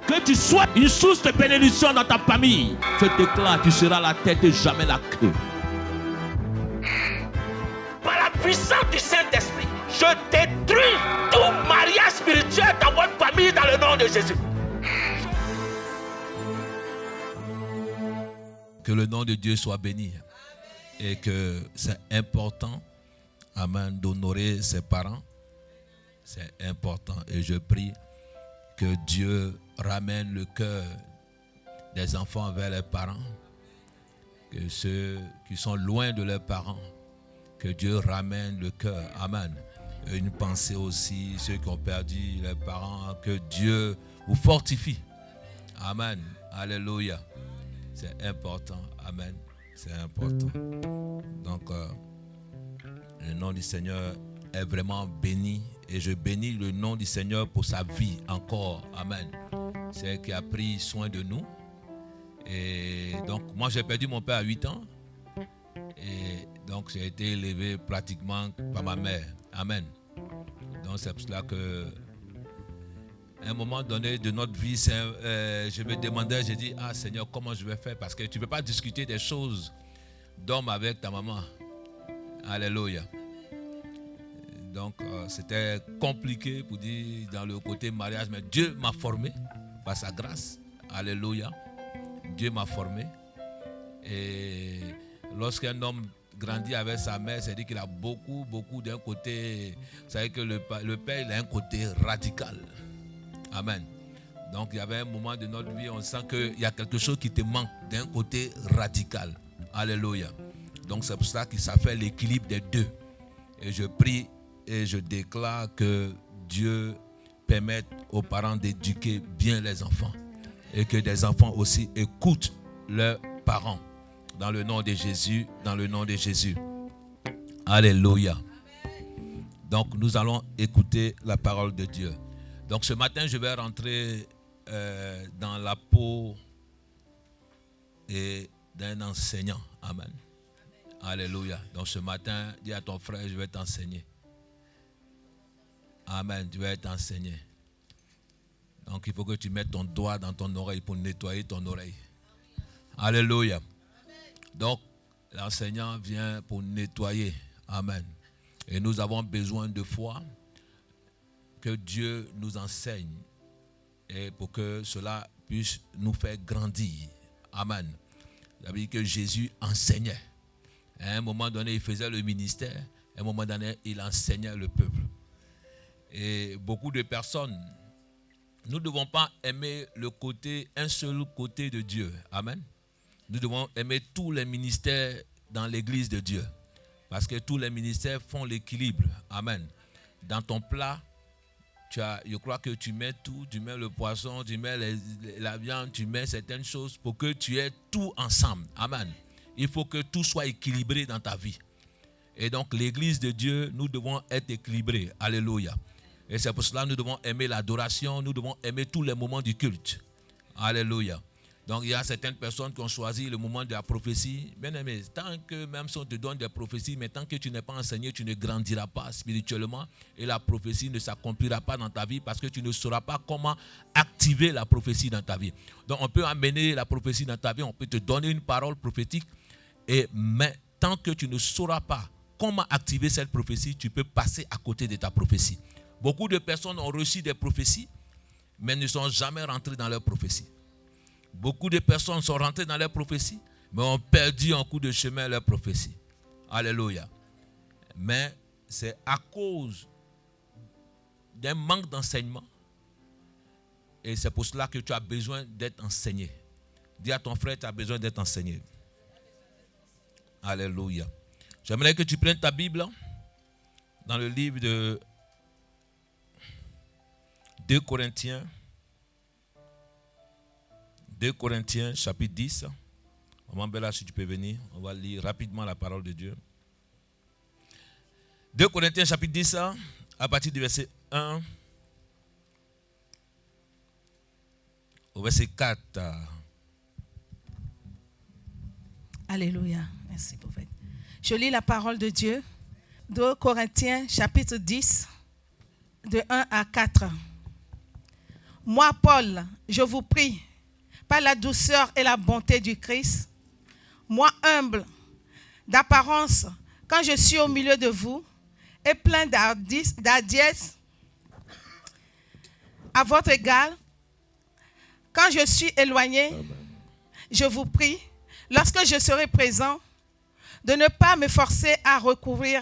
Que tu sois une source de bénédiction dans ta famille. Je déclare, tu seras la tête et jamais la queue. Par la puissance du Saint-Esprit, je détruis tout mariage spirituel dans votre famille dans le nom de Jésus. Que le nom de Dieu soit béni. Et que c'est important, amen, d'honorer ses parents. C'est important. Et je prie que Dieu ramène le cœur des enfants vers leurs parents. Que ceux qui sont loin de leurs parents, que Dieu ramène le cœur. Amen. Et une pensée aussi, ceux qui ont perdu leurs parents, que Dieu vous fortifie. Amen. Alléluia. C'est important. Amen. C'est important. Donc, le nom du Seigneur est vraiment béni. Et je bénis le nom du Seigneur pour sa vie encore. Amen. C'est elle qui a pris soin de nous. Et donc, moi, j'ai perdu mon père à 8 ans. Et donc, j'ai été élevé pratiquement par ma mère. Amen. Donc, c'est pour cela que à un moment donné de notre vie, je me demandais, j'ai dit, ah Seigneur, comment je vais faire? Parce que tu ne peux pas discuter des choses d'homme avec ta maman. Alléluia. Donc, c'était compliqué pour dire dans le côté mariage, mais Dieu m'a formé par sa grâce. Alléluia. Dieu m'a formé. Et lorsqu'un homme grandit avec sa mère, c'est-à-dire qu'il a beaucoup d'un côté. Vous savez que le père, il a un côté radical. Amen. Donc, il y avait un moment de notre vie, on sent qu'il y a quelque chose qui te manque d'un côté radical. Alléluia. Donc, c'est pour ça que ça fait l'équilibre des deux. Et je prie et je déclare que Dieu permette aux parents d'éduquer bien les enfants. Et que des enfants aussi écoutent leurs parents. Dans le nom de Jésus, dans le nom de Jésus. Alléluia. Donc, nous allons écouter la parole de Dieu. Donc, ce matin, je vais rentrer dans la peau d'un enseignant. Amen. Alléluia. Donc, ce matin, dis à ton frère, je vais t'enseigner. Amen. Je vais t'enseigner. Donc, il faut que tu mettes ton doigt dans ton oreille pour nettoyer ton oreille. Alléluia. Donc, l'enseignant vient pour nettoyer. Amen. Et nous avons besoin de foi que Dieu nous enseigne et pour que cela puisse nous faire grandir. Amen. Ça veut dire que Jésus enseignait. À un moment donné, il faisait le ministère. À un moment donné, il enseignait le peuple. Et beaucoup de personnes, nous ne devons pas aimer un seul côté de Dieu. Amen. Nous devons aimer tous les ministères dans l'église de Dieu. Parce que tous les ministères font l'équilibre. Amen. Dans ton plat, je crois que tu mets tout, tu mets le poisson, tu mets la viande, tu mets certaines choses pour que tu aies tout ensemble. Amen. Il faut que tout soit équilibré dans ta vie. Et donc l'église de Dieu, nous devons être équilibrés. Alléluia. Et c'est pour cela que nous devons aimer l'adoration, nous devons aimer tous les moments du culte. Alléluia. Donc il y a certaines personnes qui ont choisi le moment de la prophétie. Bien aimé, tant que même si on te donne des prophéties, mais tant que tu n'es pas enseigné, tu ne grandiras pas spirituellement et la prophétie ne s'accomplira pas dans ta vie parce que tu ne sauras pas comment activer la prophétie dans ta vie. Donc on peut amener la prophétie dans ta vie, on peut te donner une parole prophétique, mais tant que tu ne sauras pas comment activer cette prophétie, tu peux passer à côté de ta prophétie. Beaucoup de personnes ont reçu des prophéties, mais ne sont jamais rentrées dans leur prophétie. Beaucoup de personnes sont rentrées dans leur prophétie, mais ont perdu en cours de chemin leur prophétie. Alléluia. Mais c'est à cause d'un manque d'enseignement. Et c'est pour cela que tu as besoin d'être enseigné. Dis à ton frère, tu as besoin d'être enseigné. Alléluia. J'aimerais que tu prennes ta Bible dans le livre de 2 Corinthiens. 2 Corinthiens, chapitre 10. Maman Bella, si tu peux venir, on va lire rapidement la parole de Dieu. 2 Corinthiens, chapitre 10, à partir du verset 1 au verset 4. Alléluia. Merci, prophète. Je lis la parole de Dieu. 2 Corinthiens, chapitre 10, de 1 à 4. Moi, Paul, je vous prie, par la douceur et la bonté du Christ, moi humble d'apparence, quand je suis au milieu de vous, et plein d'hardiesse à votre égard, quand je suis éloigné, je vous prie, lorsque je serai présent, de ne pas me forcer à recourir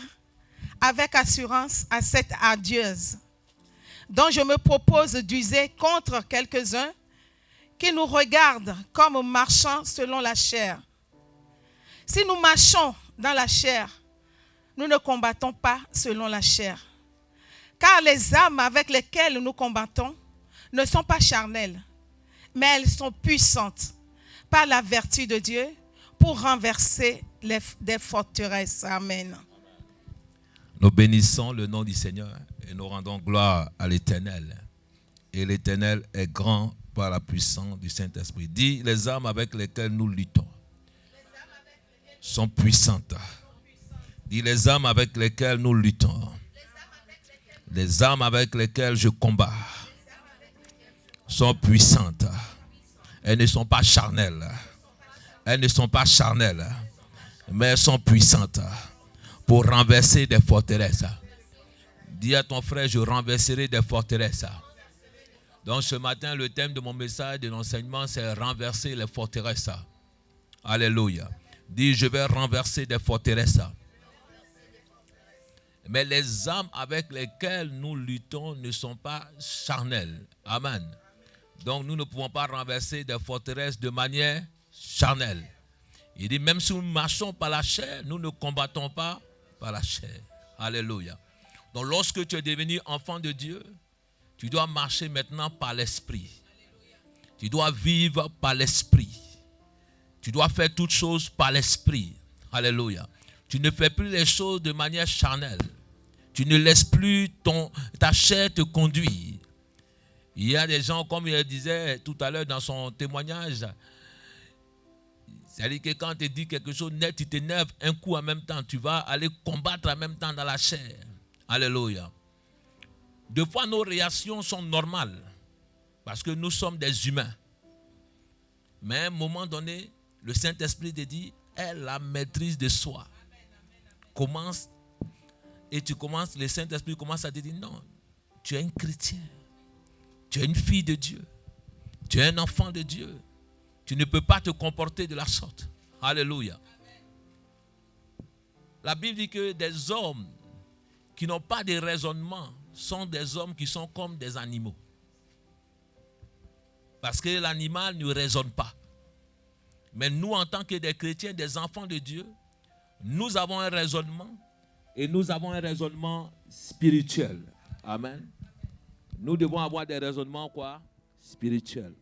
avec assurance à cette ardieuse dont je me propose d'user contre quelques-uns qui nous regardent comme marchant selon la chair. Si nous marchons dans la chair, nous ne combattons pas selon la chair. Car les armes avec lesquelles nous combattons ne sont pas charnelles, mais elles sont puissantes par la vertu de Dieu pour renverser des forteresses. Amen. Nous bénissons le nom du Seigneur et nous rendons gloire à l'Éternel. Et l'Éternel est grand par la puissance du Saint-Esprit. Dis, les armes avec lesquelles nous luttons sont puissantes. Dis, les armes avec lesquelles nous luttons, les armes avec lesquelles je combats sont puissantes. Elles ne sont pas charnelles. Elles ne sont pas charnelles, mais elles sont puissantes pour renverser des forteresses. Dis à ton frère, je renverserai des forteresses. Donc ce matin, le thème de mon message, de l'enseignement, c'est renverser les forteresses. Alléluia. Dis, je vais renverser des forteresses. Mais les armes avec lesquelles nous luttons ne sont pas charnelles. Amen. Donc nous ne pouvons pas renverser des forteresses de manière charnelle. Il dit, même si nous marchons par la chair, nous ne combattons pas par la chair. Alléluia. Donc lorsque tu es devenu enfant de Dieu, tu dois marcher maintenant par l'esprit. Tu dois vivre par l'esprit. Tu dois faire toutes choses par l'esprit. Alléluia. Tu ne fais plus les choses de manière charnelle. Tu ne laisses plus ta chair te conduire. Il y a des gens, comme il disait tout à l'heure dans son témoignage, c'est-à-dire que quand tu dis quelque chose net, tu t'énerves un coup en même temps. Tu vas aller combattre en même temps dans la chair. Alléluia. Deux fois, nos réactions sont normales parce que nous sommes des humains. Mais à un moment donné, le Saint-Esprit te dit, aie la maîtrise de soi. Commence, et le Saint-Esprit commence à te dire, non, tu es un chrétien. Tu es une fille de Dieu. Tu es un enfant de Dieu. Tu ne peux pas te comporter de la sorte. Alléluia. La Bible dit que des hommes qui n'ont pas de raisonnement sont des hommes qui sont comme des animaux. Parce que l'animal ne raisonne pas. Mais nous, en tant que des chrétiens, des enfants de Dieu, nous avons un raisonnement et nous avons un raisonnement spirituel. Amen. Nous devons avoir des raisonnements quoi? Spirituels.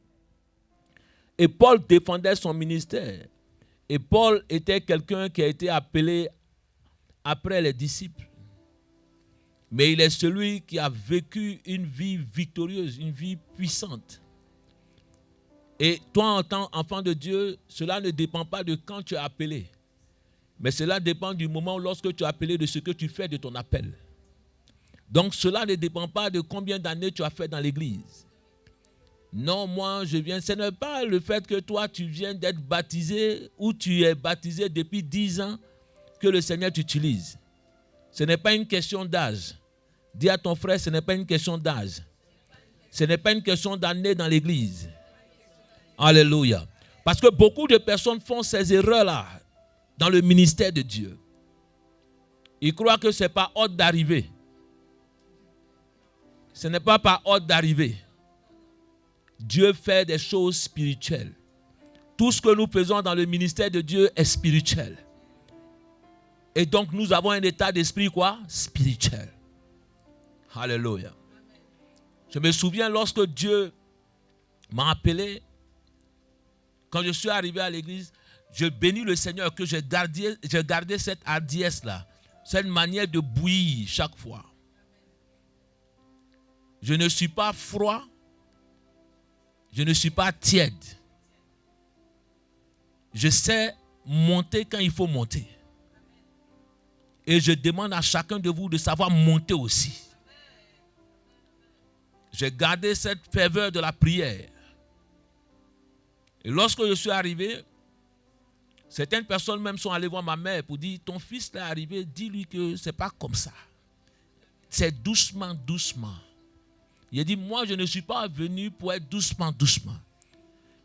Et Paul défendait son ministère. Et Paul était quelqu'un qui a été appelé après les disciples. Mais il est celui qui a vécu une vie victorieuse, une vie puissante. Et toi, en tant qu'enfant de Dieu, cela ne dépend pas de quand tu es appelé. Mais cela dépend du moment lorsque tu es appelé, de ce que tu fais de ton appel. Donc cela ne dépend pas de combien d'années tu as fait dans l'église. Non, moi je viens, ce n'est pas le fait que toi tu viens d'être baptisé ou tu es baptisé depuis 10 ans que le Seigneur t'utilise. Ce n'est pas une question d'âge. Dis à ton frère, ce n'est pas une question d'âge. Ce n'est pas une question d'années dans l'église. Alléluia. Parce que beaucoup de personnes font ces erreurs-là dans le ministère de Dieu. Ils croient que ce n'est pas ordre d'arriver. Ce n'est pas par ordre d'arriver. Dieu fait des choses spirituelles. Tout ce que nous faisons dans le ministère de Dieu est spirituel. Et donc nous avons un état d'esprit quoi? Spirituel. Alléluia. Je me souviens lorsque Dieu m'a appelé, quand je suis arrivé à l'église, je bénis le Seigneur que j'ai gardé cette hardiesse-là, cette manière de bouillir chaque fois. Je ne suis pas froid, je ne suis pas tiède. Je sais monter quand il faut monter. Et je demande à chacun de vous de savoir monter aussi. j'ai gardé cette ferveur de la prière. Et lorsque je suis arrivé, certaines personnes même sont allées voir ma mère pour dire, ton fils est arrivé, dis-lui que ce n'est pas comme ça. C'est doucement, doucement. Il a dit, moi je ne suis pas venu pour être doucement, doucement.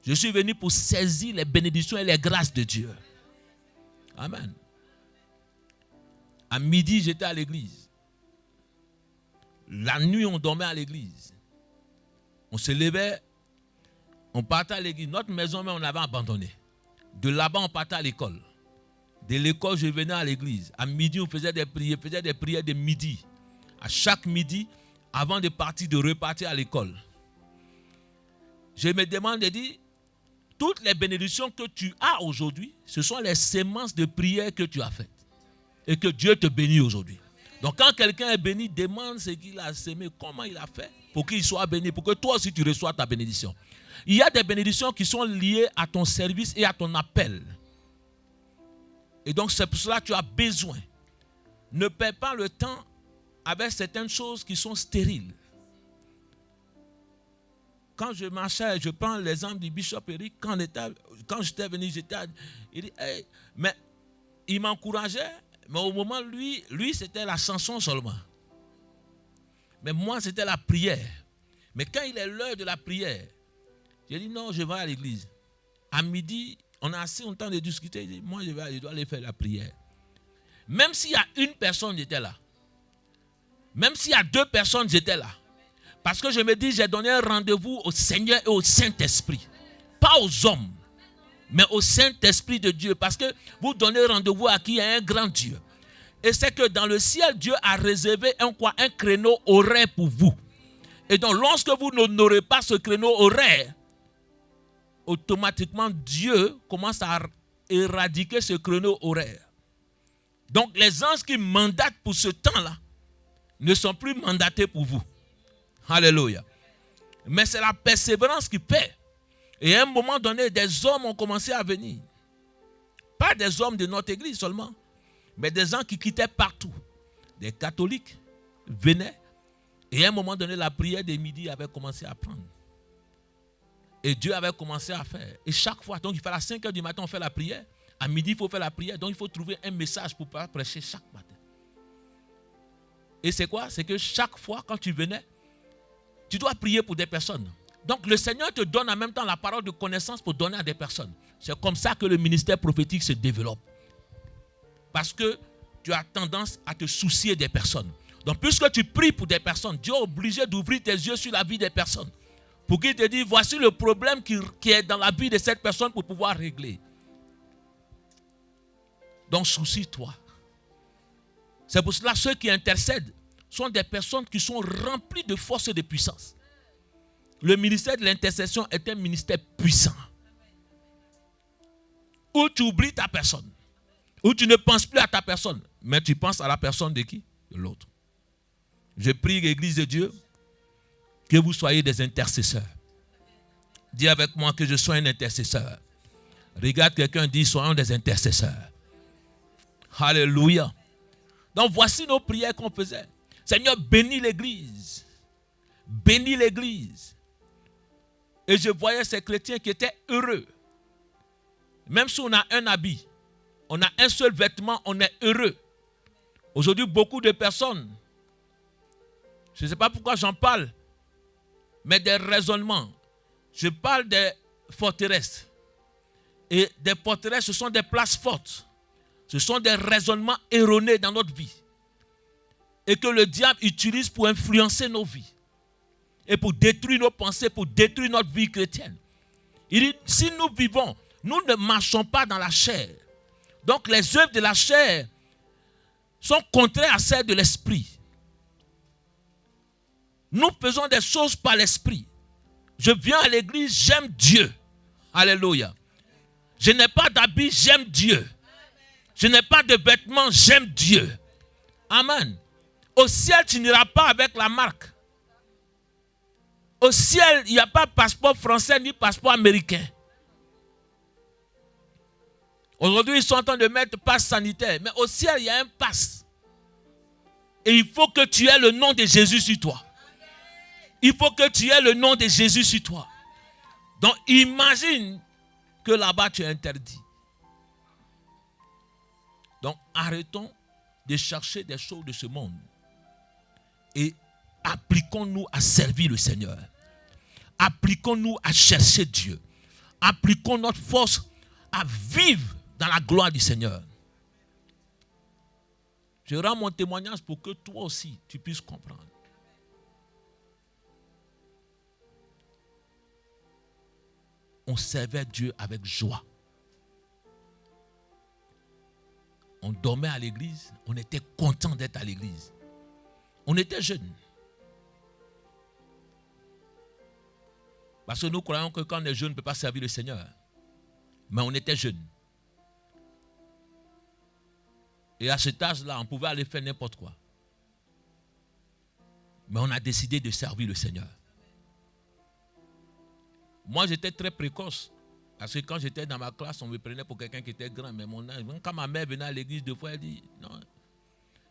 Je suis venu pour saisir les bénédictions et les grâces de Dieu. Amen. À midi, j'étais à l'église. La nuit, on dormait à l'église. On se levait, on partait à l'église. Notre maison, mais on l'avait abandonnée. De là-bas, on partait à l'école. De l'école, je venais à l'église. À midi, on faisait des prières de midi. À chaque midi, avant de partir, de repartir à l'école. Je me demande de dire, toutes les bénédictions que tu as aujourd'hui, ce sont les semences de prière que tu as faites. Et que Dieu te bénit aujourd'hui. Donc quand quelqu'un est béni, demande ce qu'il a semé, comment il a fait pour qu'il soit béni, pour que toi aussi tu reçois ta bénédiction. Il y a des bénédictions qui sont liées à ton service et à ton appel. Et donc c'est pour cela que tu as besoin. Ne perds pas le temps avec certaines choses qui sont stériles. Quand je marchais, je prends l'exemple du bishop Eric, quand j'étais venu, il dit, hey, mais il m'encourageait, mais au moment, lui c'était la chanson seulement. Mais moi, c'était la prière. Mais quand il est l'heure de la prière, j'ai dit non, je vais à l'église. À midi, on a assez longtemps de discuter, il dit, moi je dois aller faire la prière. Même s'il y a une personne, j'étais là. Même s'il y a 2 personnes, j'étais là. Parce que je me dis, j'ai donné un rendez-vous au Seigneur et au Saint-Esprit. Pas aux hommes, mais au Saint-Esprit de Dieu. Parce que vous donnez rendez-vous à qui? À un grand Dieu. Et c'est que dans le ciel, Dieu a réservé un créneau horaire pour vous. Et donc, lorsque vous n'honorez pas ce créneau horaire, automatiquement, Dieu commence à éradiquer ce créneau horaire. Donc, les anges qui mandatent pour ce temps-là ne sont plus mandatés pour vous. Alléluia. Mais c'est la persévérance qui paie. Et à un moment donné, des hommes ont commencé à venir. Pas des hommes de notre église seulement, mais des gens qui quittaient partout. Des catholiques venaient. Et à un moment donné, la prière de midi avait commencé à prendre. Et Dieu avait commencé à faire. Et chaque fois, donc il fait à 5 h du matin, on fait la prière. À midi, il faut faire la prière. Donc il faut trouver un message pour pouvoir prêcher chaque matin. Et c'est quoi? C'est que chaque fois, quand tu venais, tu dois prier pour des personnes. Donc le Seigneur te donne en même temps la parole de connaissance pour donner à des personnes. C'est comme ça que le ministère prophétique se développe. Parce que tu as tendance à te soucier des personnes. Donc puisque tu pries pour des personnes, Dieu est obligé d'ouvrir tes yeux sur la vie des personnes. Pour qu'il te dise, voici le problème qui est dans la vie de cette personne pour pouvoir régler. Donc soucie-toi. C'est pour cela que ceux qui intercèdent sont des personnes qui sont remplies de force et de puissance. Le ministère de l'intercession est un ministère puissant. Où tu oublies ta personne. Où tu ne penses plus à ta personne. Mais tu penses à la personne de qui? De l'autre. Je prie l'Église de Dieu que vous soyez des intercesseurs. Dis avec moi que je sois un intercesseur. Regarde quelqu'un dit soyons des intercesseurs. Alléluia. Donc voici nos prières qu'on faisait. Seigneur, bénis l'église. Bénis l'église. Et je voyais ces chrétiens qui étaient heureux. Même si on a un habit, on a un seul vêtement, on est heureux. Aujourd'hui, beaucoup de personnes, je ne sais pas pourquoi j'en parle, mais des raisonnements. Je parle des forteresses. Et des forteresses, ce sont des places fortes. Ce sont des raisonnements erronés dans notre vie. Et que le diable utilise pour influencer nos vies. Et pour détruire nos pensées, pour détruire notre vie chrétienne. Il dit, si nous vivons, nous ne marchons pas dans la chair. Donc les œuvres de la chair sont contraires à celles de l'esprit. Nous faisons des choses par l'esprit. Je viens à l'église, j'aime Dieu. Alléluia. Je n'ai pas d'habit, j'aime Dieu. Je n'ai pas de vêtements, j'aime Dieu. Amen. Au ciel, tu n'iras pas avec la marque. Au ciel, il n'y a pas de passeport français ni passeport américain. Aujourd'hui, ils sont en train de mettre passe sanitaire. Mais au ciel, il y a un passe. Et il faut que tu aies le nom de Jésus sur toi. Il faut que tu aies le nom de Jésus sur toi. Donc imagine que là-bas tu es interdit. Donc arrêtons de chercher des choses de ce monde et appliquons-nous à servir le Seigneur. Appliquons-nous à chercher Dieu. Appliquons notre force à vivre dans la gloire du Seigneur. Je rends mon témoignage pour que toi aussi tu puisses comprendre. On servait Dieu avec joie. On dormait à l'église, on était content d'être à l'église. On était jeunes. Parce que nous croyons que quand on est jeune, on ne peut pas servir le Seigneur. Mais on était jeunes. Et à cet âge-là, on pouvait aller faire n'importe quoi. Mais on a décidé de servir le Seigneur. Moi, j'étais très précoce. Parce que quand j'étais dans ma classe, on me prenait pour quelqu'un qui était grand. Mais mon âge, quand ma mère venait à l'église, deux fois, elle dit non.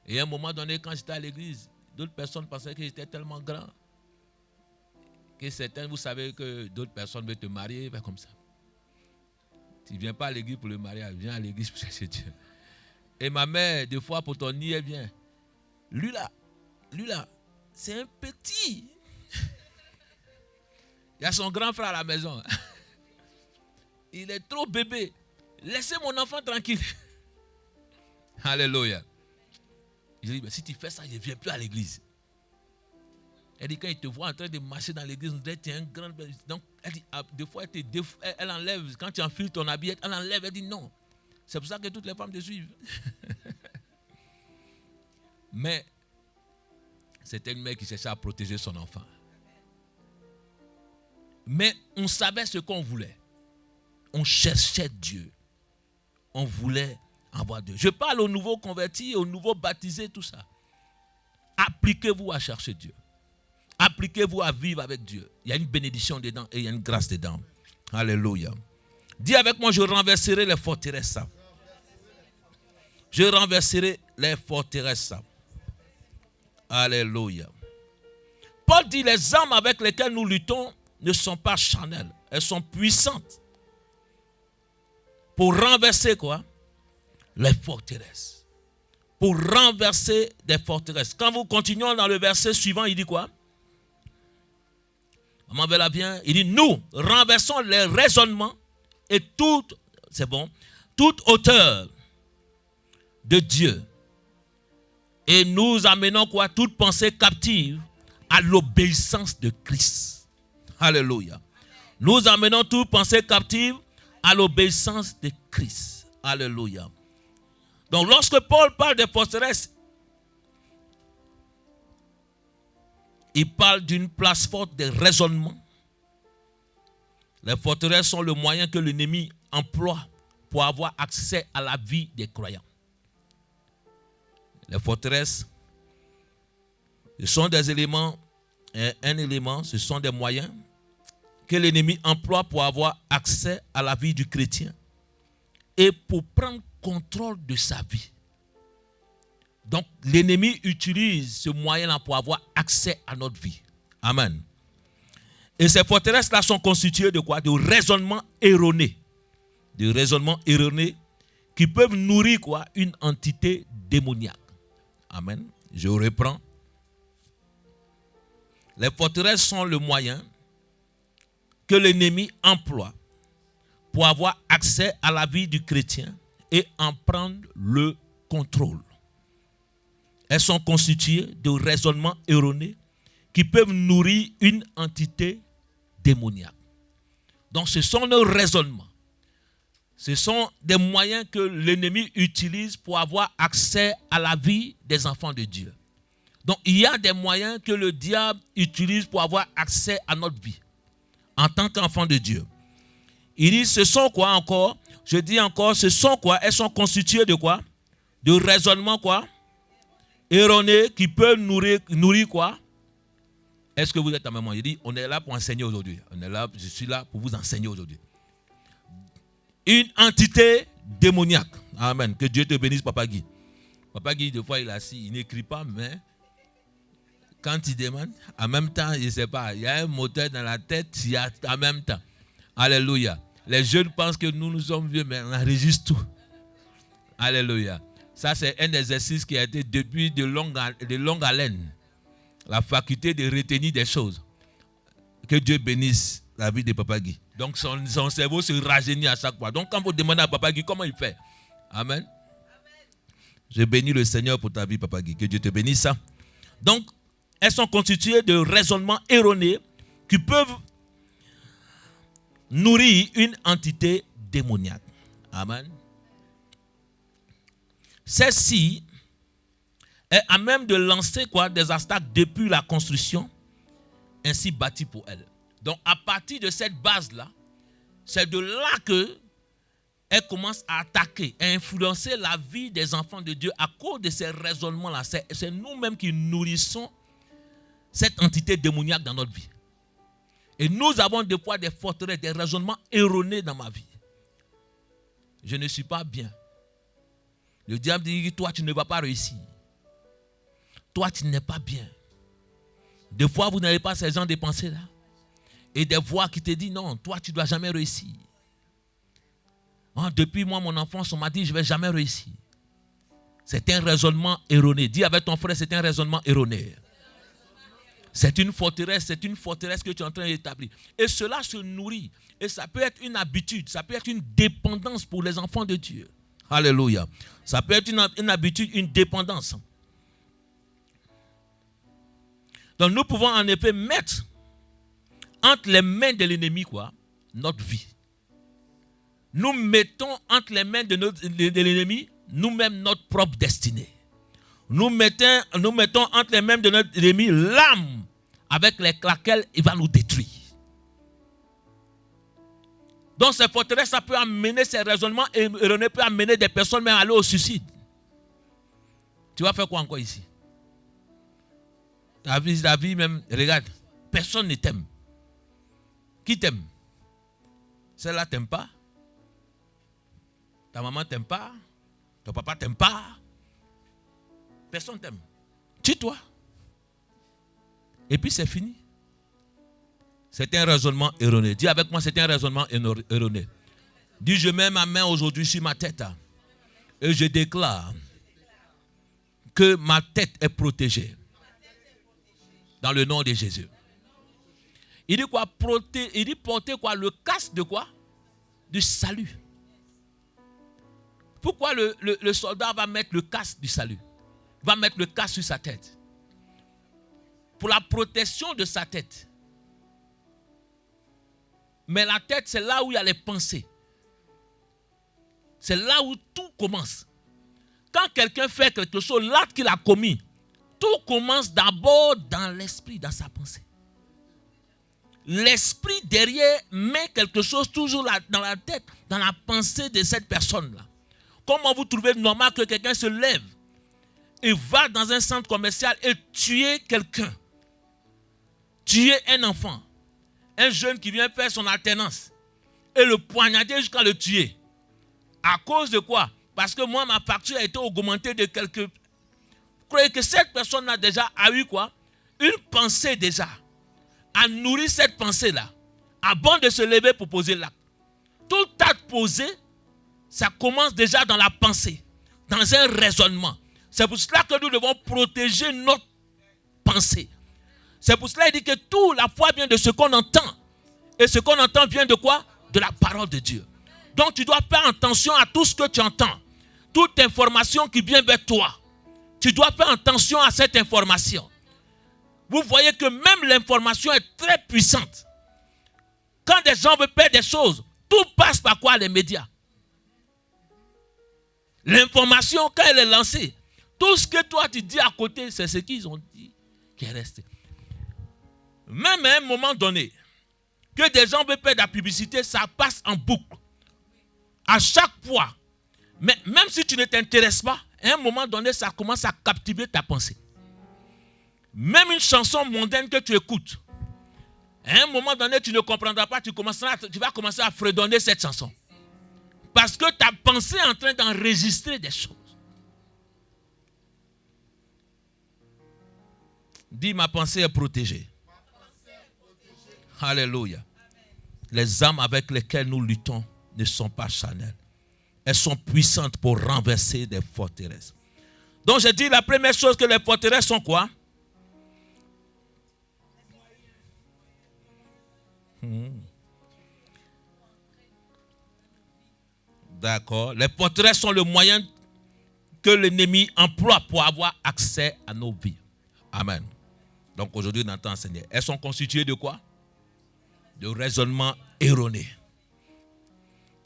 Et à un moment donné, quand j'étais à l'église, d'autres personnes pensaient que j'étais tellement grand. Que certains, vous savez que d'autres personnes veulent te marier, ben comme ça. Tu ne viens pas à l'église pour le mariage, viens à l'église pour chercher Dieu. Et ma mère, des fois, pour ton nid, elle vient. Lui là, c'est un petit. Il y a son grand frère à la maison. Il est trop bébé. Laissez mon enfant tranquille. Alléluia. Je dis, si tu fais ça, je ne viens plus à l'église. Elle dit, quand il te voit en train de marcher dans l'église, on dirait que tu es un grand. Donc, elle dit, des fois, elle enlève, quand tu enfiles ton habit, elle enlève, elle dit non. C'est pour ça que toutes les femmes te suivent. Mais, c'était une mère qui cherchait à protéger son enfant. Mais on savait ce qu'on voulait. On cherchait Dieu. On voulait avoir Dieu. Je parle aux nouveaux convertis, aux nouveaux baptisés, tout ça. Appliquez-vous à chercher Dieu. Appliquez-vous à vivre avec Dieu. Il y a une bénédiction dedans et il y a une grâce dedans. Alléluia. Dis avec moi, je renverserai les forteresses. Je renverserai les forteresses. Alléluia. Paul dit, les armes avec lesquelles nous luttons ne sont pas charnelles. Elles sont puissantes. Pour renverser quoi? Les forteresses. Pour renverser des forteresses. Quand vous continuez dans le verset suivant, il dit quoi? Maman Bella vient, il dit, nous renversons les raisonnements et toute hauteur de Dieu. Et nous amenons quoi? Toute pensée captive à l'obéissance de Christ. Alléluia. Nous amenons toute pensée captive à l'obéissance de Christ. Alléluia. Donc lorsque Paul parle des forteresses, il parle d'une place forte de raisonnement. Les forteresses sont le moyen que l'ennemi emploie pour avoir accès à la vie des croyants. Les forteresses, ce sont des éléments, ce sont des moyens que l'ennemi emploie pour avoir accès à la vie du chrétien et pour prendre contrôle de sa vie. Donc, l'ennemi utilise ce moyen-là pour avoir accès à notre vie. Amen. Et ces forteresses-là sont constituées de quoi? De raisonnements erronés. De raisonnements erronés qui peuvent nourrir quoi? Une entité démoniaque. Amen. Je reprends. Les forteresses sont le moyen que l'ennemi emploie pour avoir accès à la vie du chrétien et en prendre le contrôle. Elles sont constituées de raisonnements erronés qui peuvent nourrir une entité démoniaque. Donc ce sont nos raisonnements. Ce sont des moyens que l'ennemi utilise pour avoir accès à la vie des enfants de Dieu. Donc il y a des moyens que le diable utilise pour avoir accès à notre vie en tant qu'enfant de Dieu. Il dit, ce sont quoi encore? Je dis encore, ce sont quoi? Elles sont constituées de quoi? De raisonnements quoi? Erronés qui peuvent nourrir quoi? Est-ce que vous êtes à maman? Il dit, on est là pour enseigner aujourd'hui. On est là, je suis là pour vous enseigner aujourd'hui. Une entité démoniaque. Amen. Que Dieu te bénisse, Papa Guy. Papa Guy, des fois, il est assis, il n'écrit pas, mais Quand il demande, en même temps, il ne sait pas. Il y a un moteur dans la tête, il y a en même temps. Alléluia. Les jeunes pensent que nous sommes vieux, mais on enregistre tout. Alléluia. Ça, c'est un exercice qui a été depuis de longue haleine. La faculté de retenir des choses. Que Dieu bénisse la vie de Papa Guy. Donc, son cerveau se rajeunit à chaque fois. Donc, quand vous demandez à Papa Guy, comment il fait? Amen. Je bénis le Seigneur pour ta vie, Papa Guy. Que Dieu te bénisse. Donc, elles sont constituées de raisonnements erronés qui peuvent nourrir une entité démoniaque. Amen. Celle-ci est à même de lancer des obstacles depuis la construction ainsi bâtie pour elle. Donc, à partir de cette base-là, c'est de là que elle commence à attaquer, à influencer la vie des enfants de Dieu à cause de ces raisonnements-là. C'est nous-mêmes qui nourrissons cette entité démoniaque dans notre vie. Et nous avons des fois des forteresses, des raisonnements erronés dans ma vie. Je ne suis pas bien. Le diable dit, toi tu ne vas pas réussir. Toi tu n'es pas bien. Des fois vous n'avez pas ces gens de pensées-là. Et des voix qui te disent, non, toi tu ne dois jamais réussir. Depuis moi, mon enfance, on m'a dit, je ne vais jamais réussir. C'est un raisonnement erroné. Dis avec ton frère, c'est un raisonnement erroné. C'est une forteresse que tu es en train d'établir. Et cela se nourrit. Et ça peut être une habitude, ça peut être une dépendance pour les enfants de Dieu. Alléluia. Ça peut être une habitude, une dépendance. Donc nous pouvons en effet mettre entre les mains de l'ennemi notre vie. Nous mettons entre les mains de l'ennemi nous-mêmes notre propre destinée. Nous mettons entre les mains de notre ennemi l'âme avec laquelle il va nous détruire. Donc ces forteresses, ça peut amener ces raisonnements erronés, peut amener des personnes même à aller au suicide. Tu vas faire quoi encore ici? La vie même, regarde, personne ne t'aime. Qui t'aime? Celle-là t'aime pas? Ta maman t'aime pas? Ton papa t'aime pas? Personne t'aime. Tue-toi. Et puis c'est fini. C'est un raisonnement erroné. Dis avec moi, c'est un raisonnement erroné. Dis, je mets ma main aujourd'hui sur ma tête et je déclare que ma tête est protégée. Dans le nom de Jésus. Il dit quoi? Il dit porter quoi? Le casque de quoi? Du salut. Pourquoi le soldat va mettre le casque du salut? Va mettre le casque sur sa tête. Pour la protection de sa tête. Mais la tête, c'est là où il y a les pensées. C'est là où tout commence. Quand quelqu'un fait quelque chose, l'acte qu'il a commis, tout commence d'abord dans l'esprit, dans sa pensée. L'esprit derrière met quelque chose toujours là, dans la tête, dans la pensée de cette personne-là. Comment vous trouvez normal que quelqu'un se lève et va dans un centre commercial et tuer quelqu'un? Tuer un enfant, un jeune qui vient faire son alternance et le poignarder jusqu'à le tuer. À cause de quoi? Parce que moi, ma facture a été augmentée de quelques... Vous croyez que cette personne-là déjà a eu quoi? Une pensée déjà. A nourri cette pensée-là. Avant de se lever pour poser l'acte. Tout acte posé, ça commence déjà dans la pensée. Dans un raisonnement. C'est pour cela que nous devons protéger notre pensée. C'est pour cela qu'il dit que toute la foi vient de ce qu'on entend. Et ce qu'on entend vient de quoi? De la parole de Dieu. Donc tu dois faire attention à tout ce que tu entends. Toute information qui vient vers toi. Tu dois faire attention à cette information. Vous voyez que même l'information est très puissante. Quand des gens veulent faire des choses, tout passe par quoi? Les médias. L'information, quand elle est lancée, tout ce que toi tu dis à côté, c'est ce qu'ils ont dit qui est resté. Même à un moment donné, que des gens veulent faire de la publicité, ça passe en boucle. À chaque fois. Mais même si tu ne t'intéresses pas, à un moment donné, ça commence à captiver ta pensée. Même une chanson mondaine que tu écoutes, à un moment donné, tu ne comprendras pas, tu vas commencer à fredonner cette chanson. Parce que ta pensée est en train d'enregistrer des choses. Dis, ma pensée est protégée. Alléluia. Les armes avec lesquelles nous luttons ne sont pas charnelles. Elles sont puissantes pour renverser des forteresses. Donc j'ai dit la première chose que les forteresses sont quoi? D'accord. Les forteresses sont le moyen que l'ennemi emploie pour avoir accès à nos vies. Amen. Donc aujourd'hui, on entend enseigner. Elles sont constituées de quoi? De raisonnements erronés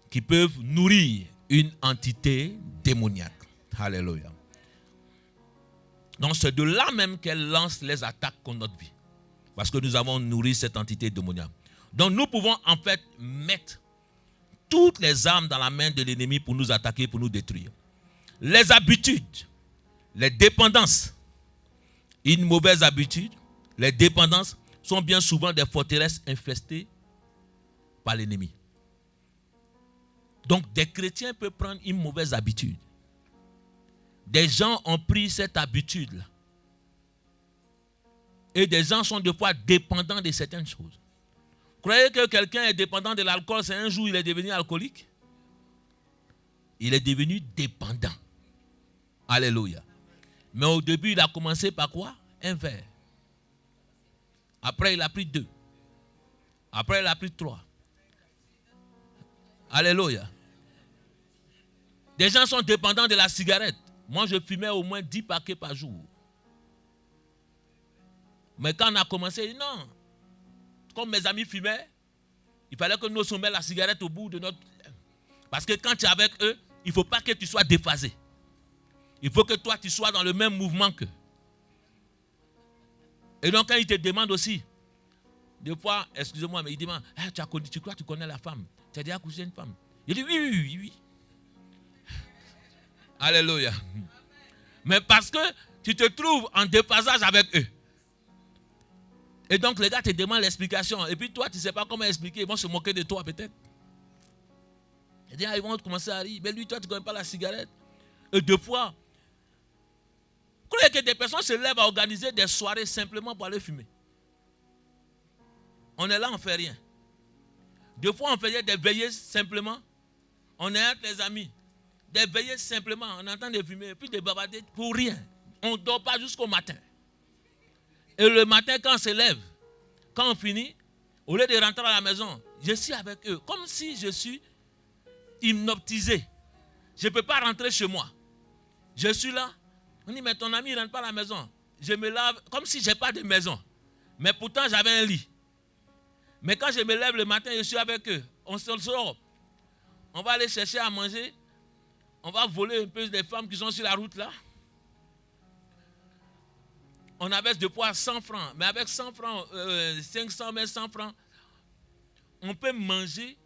qui peuvent nourrir une entité démoniaque. Alléluia. Donc c'est de là même qu'elle lance les attaques contre notre vie. Parce que nous avons nourri cette entité démoniaque. Donc nous pouvons en fait mettre toutes les armes dans la main de l'ennemi pour nous attaquer, pour nous détruire. Les habitudes, les dépendances, une mauvaise habitude, les dépendances sont bien souvent des forteresses infestées par l'ennemi. Donc des chrétiens peuvent prendre une mauvaise habitude. Des gens ont pris cette habitude-là. Et des gens sont des fois dépendants de certaines choses. Croyez que quelqu'un est dépendant de l'alcool, c'est un jour il est devenu alcoolique? Il est devenu dépendant. Alléluia. Mais au début, il a commencé par quoi? Un verre. Après, il a pris 2. Après, il a pris 3. Alléluia. Des gens sont dépendants de la cigarette. Moi, je fumais au moins 10 paquets par jour. Mais quand on a commencé, non. Comme mes amis fumaient, il fallait que nous sommions la cigarette au bout de notre... Parce que quand tu es avec eux, il ne faut pas que tu sois déphasé. Il faut que toi, tu sois dans le même mouvement qu'eux. Et donc, quand ils te demandent aussi, des fois, excusez-moi, mais ils demandent, hey, tu crois que tu connais la femme? Tu as déjà couché une femme? Il dit, oui. Alléluia. Mais parce que tu te trouves en déphasage avec eux. Et donc, les gars te demandent l'explication. Et puis toi, tu ne sais pas comment expliquer. Ils vont se moquer de toi peut-être. Ils vont commencer à rire. Mais lui, toi, tu ne connais pas la cigarette. Et deux fois, vous croyez que des personnes se lèvent à organiser des soirées simplement pour aller fumer. On est là, on ne fait rien. Deux fois, on faisait des veillées simplement. On est avec les amis. Des veillées simplement. On entend des fumer. Et puis des bavarder pour rien. On ne dort pas jusqu'au matin. Et le matin, quand on se lève, quand on finit, au lieu de rentrer à la maison, je suis avec eux. Comme si je suis hypnotisé. Je ne peux pas rentrer chez moi. Je suis là. On dit, mais ton ami ne rentre pas à la maison. Je me lave comme si je n'ai pas de maison. Mais pourtant, j'avais un lit. Mais quand je me lève le matin, je suis avec eux. On se sort. On va aller chercher à manger. On va voler un peu des femmes qui sont sur la route là. On abaisse de poids 100 francs. Mais avec 100 francs, 500, mais 100 francs, on peut manger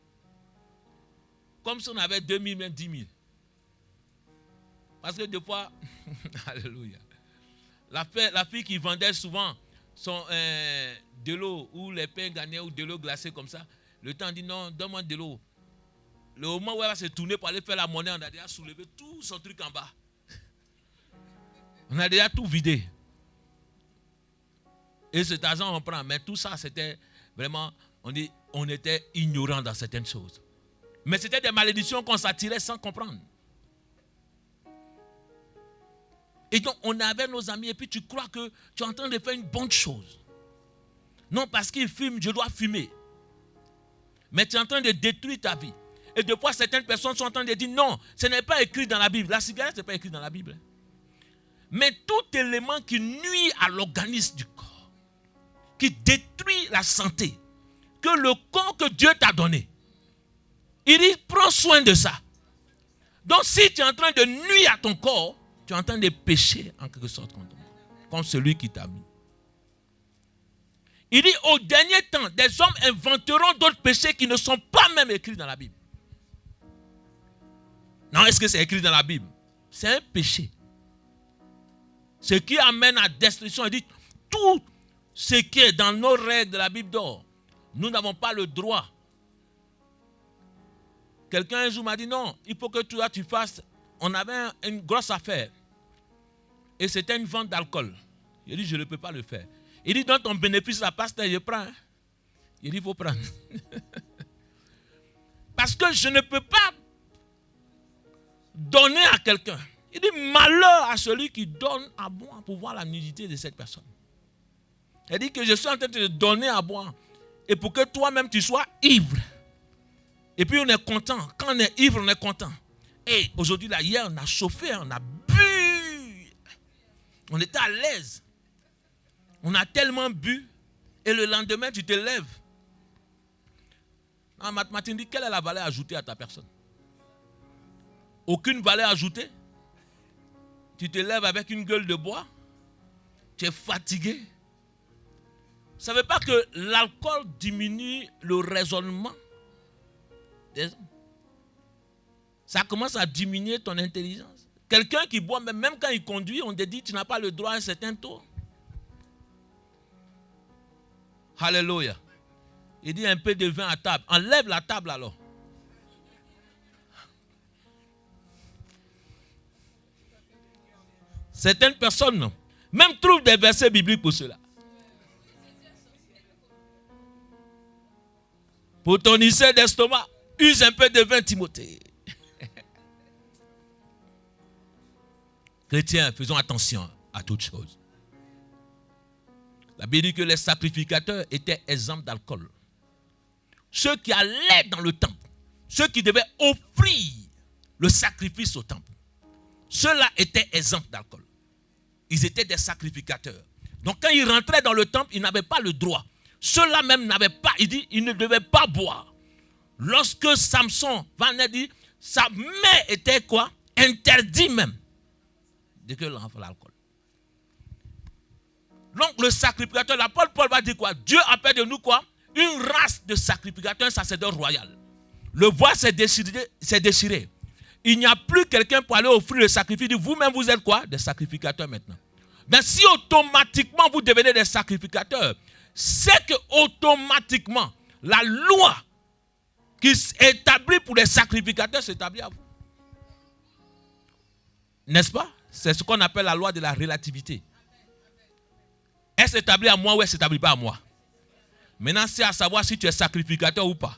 comme si on avait 2000, même 10 000. Parce que des fois, alléluia, la fille qui vendait souvent son, de l'eau ou les pains gagnés ou de l'eau glacée comme ça, le temps dit non, donne-moi de l'eau. Le moment où elle va se tourner pour aller faire la monnaie, on a déjà soulevé tout son truc en bas. On a déjà tout vidé. Et cet argent, on prend. Mais tout ça, c'était vraiment, on était ignorant dans certaines choses. Mais c'était des malédictions qu'on s'attirait sans comprendre. Et donc, on est avec nos amis et puis tu crois que tu es en train de faire une bonne chose. Non, parce qu'ils fument, je dois fumer. Mais tu es en train de détruire ta vie. Et des fois, certaines personnes sont en train de dire non, ce n'est pas écrit dans la Bible. La cigarette, ce n'est pas écrit dans la Bible. Mais tout élément qui nuit à l'organisme du corps, qui détruit la santé, que le corps que Dieu t'a donné, il dit, prends soin de ça. Donc, si tu es en train de nuire à ton corps, tu es en train de pécher en quelque sorte contre ton corps, comme celui qui t'a mis. Il dit, au dernier temps, des hommes inventeront d'autres péchés qui ne sont pas même écrits dans la Bible. Non, est-ce que c'est écrit dans la Bible? C'est un péché. Ce qui amène à destruction. Il dit, tout ce qui est dans nos règles de la Bible d'or, nous n'avons pas le droit. Quelqu'un un jour m'a dit, non, il faut que toi tu fasses. On avait une grosse affaire. Et c'était une vente d'alcool. Il dit, je ne peux pas le faire. Il dit, dans ton bénéfice, la pasteur, je prends. Il dit, il faut prendre. Parce que je ne peux pas donner à quelqu'un. Il dit, malheur à celui qui donne à boire pour voir la nudité de cette personne. Il dit que je suis en train de te donner à boire. Et pour que toi-même tu sois ivre. Et puis on est content. Quand on est ivre, on est content. Et aujourd'hui, là, hier, on a chauffé, on a bu. On était à l'aise. On a tellement bu. Et le lendemain, tu te lèves. En mathématiques, dit, quelle est la valeur ajoutée à ta personne? Aucune valeur ajoutée. Tu te lèves avec une gueule de bois. Tu es fatigué. Ça ne veut pas que l'alcool diminue le raisonnement des hommes. Ça commence à diminuer ton intelligence. Quelqu'un qui boit, même quand il conduit, on te dit tu n'as pas le droit à un certain taux. Alléluia. Il dit un peu de vin à table. Enlève la table alors. Certaines personnes même trouvent des versets bibliques pour cela. Pour ton ulcère d'estomac, use un peu de vin, Timothée. Chrétiens, faisons attention à toutes choses. La Bible dit que les sacrificateurs étaient exempts d'alcool. Ceux qui allaient dans le temple, ceux qui devaient offrir le sacrifice au temple, ceux-là étaient exempts d'alcool. Ils étaient des sacrificateurs. Donc quand ils rentraient dans le temple, ils n'avaient pas le droit. Ceux-là même n'avaient pas, il dit, ils ne devaient pas boire. Lorsque Samson venait dire, sa mère était quoi? Interdit même de que l'enfant l'alcool. Donc le sacrificateur, l'apôtre Paul va dire quoi? Dieu appelle de nous quoi? Une race de sacrificateurs, un sacerdoce royal. Le voile s'est déchiré. Il n'y a plus quelqu'un pour aller offrir le sacrifice. Vous-même, vous êtes quoi? Des sacrificateurs maintenant. Mais si automatiquement vous devenez des sacrificateurs, c'est que automatiquement la loi qui est établie pour les sacrificateurs s'établit à vous. N'est-ce pas? C'est ce qu'on appelle la loi de la relativité. Elle s'établit à moi ou elle ne s'établit pas à moi. Maintenant, c'est à savoir si tu es sacrificateur ou pas.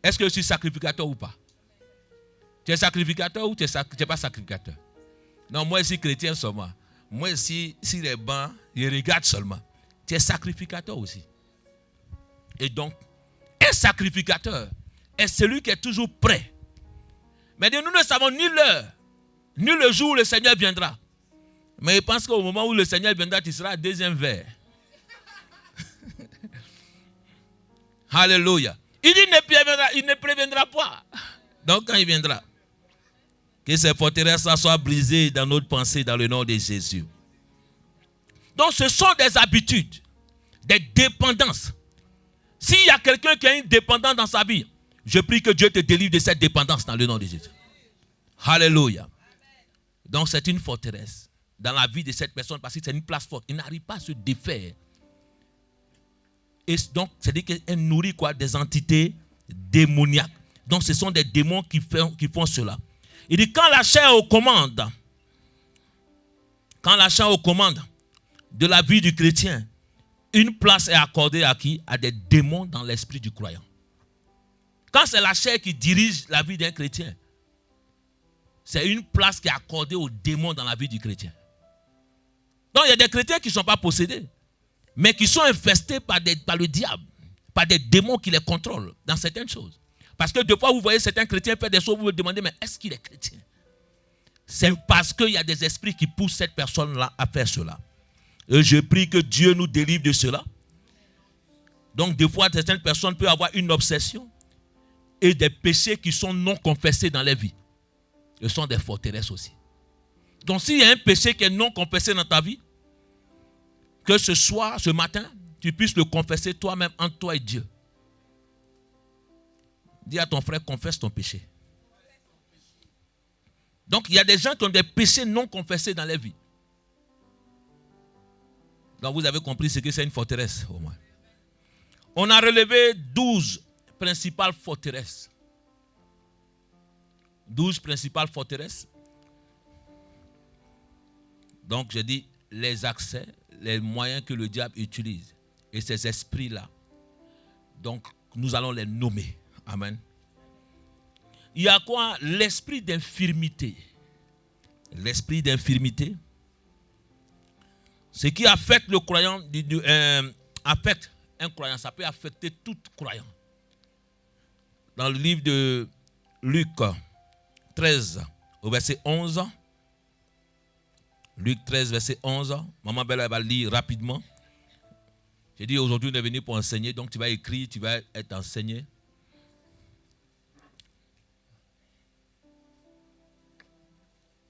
Est-ce que je suis sacrificateur ou pas? Tu es sacrificateur ou tu n'es pas sacrificateur? Non, moi, je suis chrétien seulement. Moi, si les bancs, je regarde seulement. Tu es sacrificateur aussi. Et donc, un sacrificateur est celui qui est toujours prêt. Mais nous ne savons ni l'heure, ni le jour où le Seigneur viendra. Mais je pense qu'au moment où le Seigneur viendra, tu seras deuxième verre. Alléluia. Il dit il ne préviendra pas. Donc quand il viendra, que ces forteresses soient brisées dans notre pensée dans le nom de Jésus. Donc ce sont des habitudes, des dépendances. S'il y a quelqu'un qui a une dépendance dans sa vie, je prie que Dieu te délivre de cette dépendance dans le nom de Jésus. Alléluia. Donc c'est une forteresse dans la vie de cette personne parce que c'est une place forte. Il n'arrive pas à se défaire. Et donc, c'est-à-dire qu'elle nourrit quoi? Des entités démoniaques. Donc, ce sont des démons qui font cela. Il dit, quand la chair est aux commandes de la vie du chrétien, une place est accordée à qui? À des démons dans l'esprit du croyant. Quand c'est la chair qui dirige la vie d'un chrétien, c'est une place qui est accordée aux démons dans la vie du chrétien. Donc, il y a des chrétiens qui ne sont pas possédés, mais qui sont infestés par le diable, par des démons qui les contrôlent dans certaines choses. Parce que des fois, vous voyez certains chrétiens faire des choses, vous vous demandez, mais est-ce qu'il est chrétien? C'est parce qu'il y a des esprits qui poussent cette personne-là à faire cela. Et je prie que Dieu nous délivre de cela. Donc, des fois, certaines personnes peuvent avoir une obsession et des péchés qui sont non confessés dans leur vie. Ce sont des forteresses aussi. Donc, s'il y a un péché qui est non confessé dans ta vie, que ce soir, ce matin, tu puisses le confesser toi-même entre toi et Dieu. Dis à ton frère, confesse ton péché. Donc, il y a des gens qui ont des péchés non confessés dans leur vie. Donc, vous avez compris ce que c'est une forteresse, au moins. On a relevé 12 principales forteresses. 12 principales forteresses. Donc, j'ai dit, les accès, les moyens que le diable utilise. Et ces esprits-là, donc nous allons les nommer. Amen. Il y a quoi? L'esprit d'infirmité. L'esprit d'infirmité. Ce qui affecte le croyant, affecte un croyant, ça peut affecter tout croyant. Dans le livre de Luc 13, au verset 11, Luc 13, verset 11, Maman Bella va lire rapidement. J'ai dit aujourd'hui on est venu pour enseigner, donc tu vas écrire, tu vas être enseigné.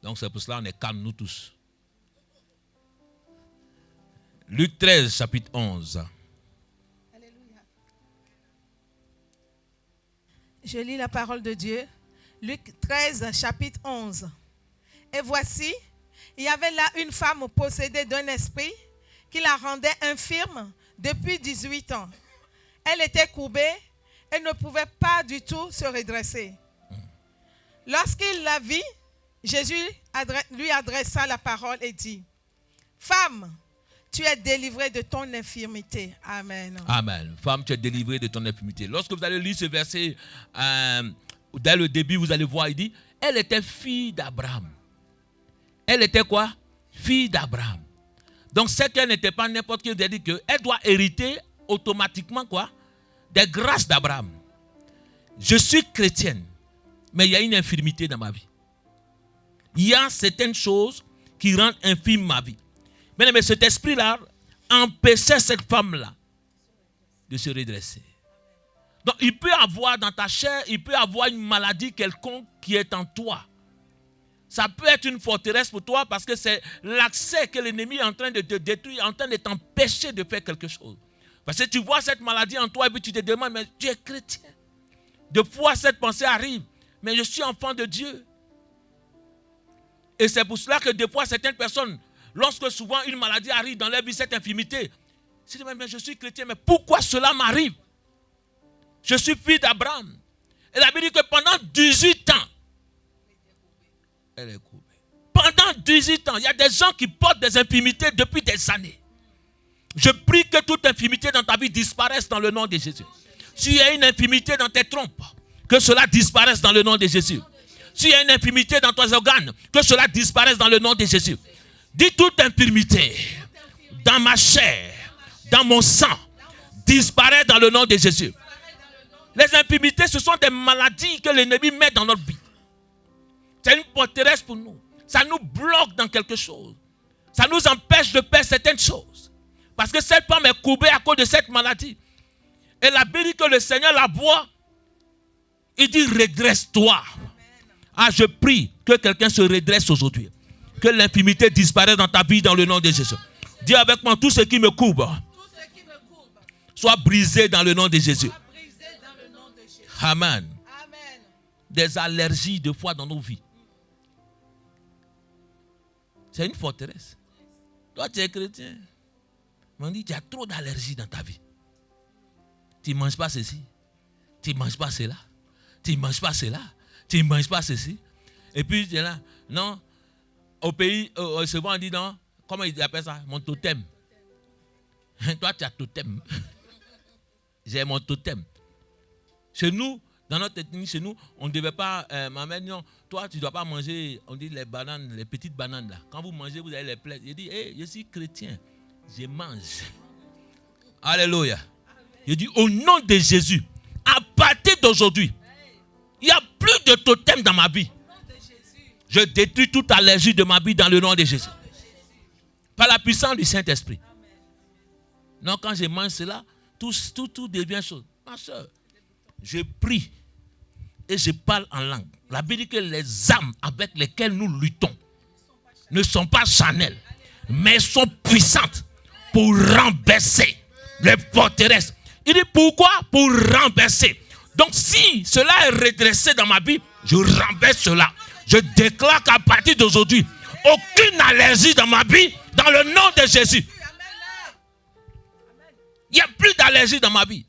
Donc c'est pour cela qu'on est calme nous tous. Luc 13, chapitre 11. Alléluia. Je lis la parole de Dieu. Luc 13, chapitre 11. Et voici, il y avait là une femme possédée d'un esprit qui la rendait infirme depuis 18 ans. Elle était courbée et ne pouvait pas du tout se redresser. Lorsqu'il la vit, Jésus lui adressa la parole et dit, « Femme, tu es délivrée de ton infirmité. » Amen. Amen. Femme, tu es délivrée de ton infirmité. Lorsque vous allez lire ce verset, dès le début, vous allez voir, il dit, elle était fille d'Abraham. Elle était quoi? Fille d'Abraham. Donc, c'est qu'elle n'était pas n'importe qui, elle dit qu'elle doit hériter automatiquement quoi? Des grâces d'Abraham. Je suis chrétienne, mais il y a une infirmité dans ma vie. Il y a certaines choses qui rendent infime ma vie. Mais cet esprit-là empêchait cette femme-là de se redresser. Donc, il peut avoir dans ta chair, il peut avoir une maladie quelconque qui est en toi. Ça peut être une forteresse pour toi parce que c'est l'accès que l'ennemi est en train de te détruire, en train de t'empêcher de faire quelque chose. Parce que tu vois cette maladie en toi et puis tu te demandes, mais tu es chrétien. De fois, cette pensée arrive, mais je suis enfant de Dieu. Et c'est pour cela que des fois, certaines personnes, lorsque souvent une maladie arrive dans leur vie, cette infirmité, se disent, mais je suis chrétien, mais pourquoi cela m'arrive? Je suis fille d'Abraham. Et la Bible dit que pendant 18 ans, elle est courbée. Pendant 18 ans, il y a des gens qui portent des infirmités depuis des années. Je prie que toute infirmité dans ta vie disparaisse dans le nom de Jésus. S'il y a une infirmité dans tes trompes, que cela disparaisse dans le nom de Jésus. S'il y a une infirmité dans tes organes, que cela disparaisse dans le nom de Jésus. Dis toute infirmité dans ma chair, dans mon sang, disparaît dans le nom de Jésus. Les infirmités, ce sont des maladies que l'ennemi met dans notre vie. C'est une forteresse pour nous. Ça nous bloque dans quelque chose. Ça nous empêche de faire certaines choses. Parce que cette femme est courbée à cause de cette maladie. Et la Bible dit que le Seigneur la voit. Il dit redresse-toi. Ah, je prie que quelqu'un se redresse aujourd'hui. Que l'infirmité disparaisse dans ta vie dans le nom de Jésus. Dis avec moi, tout ce qui me courbe soit brisé dans le nom de Jésus. Amen. Des allergies de foi dans nos vies. C'est une forteresse. Toi, tu es chrétien. On dit, tu as trop d'allergies dans ta vie. Tu ne manges pas ceci. Tu ne manges pas cela. Tu ne manges pas cela. Tu ne manges pas ceci. Et puis, tu es là. Non. Au pays, souvent on dit non. Comment ils appellent ça? Mon totem. Toi, tu as totem. J'ai mon totem. Chez nous, dans notre ethnie, chez nous, on ne devait pas, ma mère, non, toi, tu ne dois pas manger, on dit les bananes, les petites bananes là. Quand vous mangez, vous avez les plaies. Je dis, hey, je suis chrétien, je mange. Alléluia. Je dis, au nom de Jésus, à partir d'aujourd'hui, il n'y a plus de totem dans ma vie. Je détruis toute allergie de ma vie dans le nom de Jésus. Par la puissance du Saint-Esprit. Non, quand je mange cela, tout devient chose. Ma soeur, je prie et je parle en langue. La Bible dit que les âmes avec lesquelles nous luttons ne sont pas charnelles, mais sont puissantes pour renverser les forteresses. Il dit pourquoi? Pour renverser. Donc si cela est redressé dans ma vie, je renverse cela. Je déclare qu'à partir d'aujourd'hui, aucune allergie dans ma vie, dans le nom de Jésus. Il n'y a plus d'allergie dans ma vie.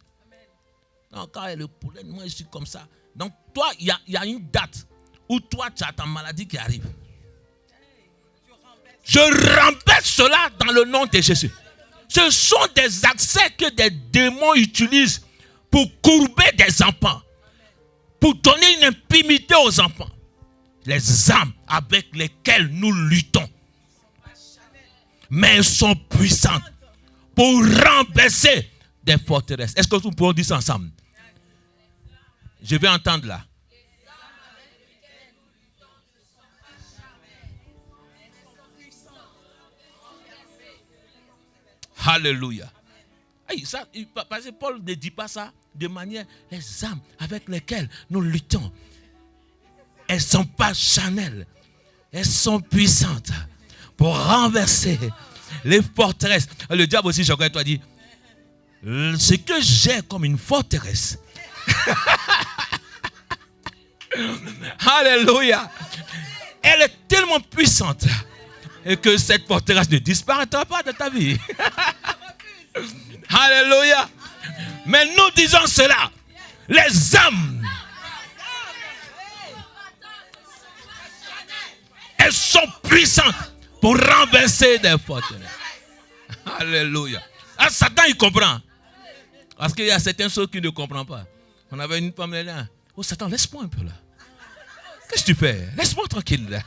Non, quand il y a le pollen, moi je suis comme ça. Donc toi, il y a une date où toi tu as ta maladie qui arrive. Je renverse cela dans le nom de Jésus. Ce sont des accès que des démons utilisent pour courber des enfants, pour donner une impunité aux enfants. Les armes avec lesquelles nous luttons, mais elles sont puissantes pour renverser des forteresses. Est-ce que nous pouvons dire ça ensemble? Je vais entendre là. Alléluia. Ça, parce que Paul ne dit pas ça de manière, les armes avec lesquelles nous luttons, elles ne sont pas charnelles, elles sont puissantes pour renverser les forteresses. Le diable aussi, je crois, toi dit, ce que j'ai comme une forteresse. Alléluia. Elle est tellement puissante et que cette forteresse ne disparaîtra pas de ta vie. Alléluia. Mais nous disons cela. Les âmes, elles sont puissantes pour renverser des forteresses. Alléluia. Ah, Satan, il comprend. Parce qu'il y a certaines choses qu'il ne comprend pas. On avait une femme là. Oh, Satan, laisse-moi un peu là. Qu'est-ce que tu fais? Laisse-moi tranquille là.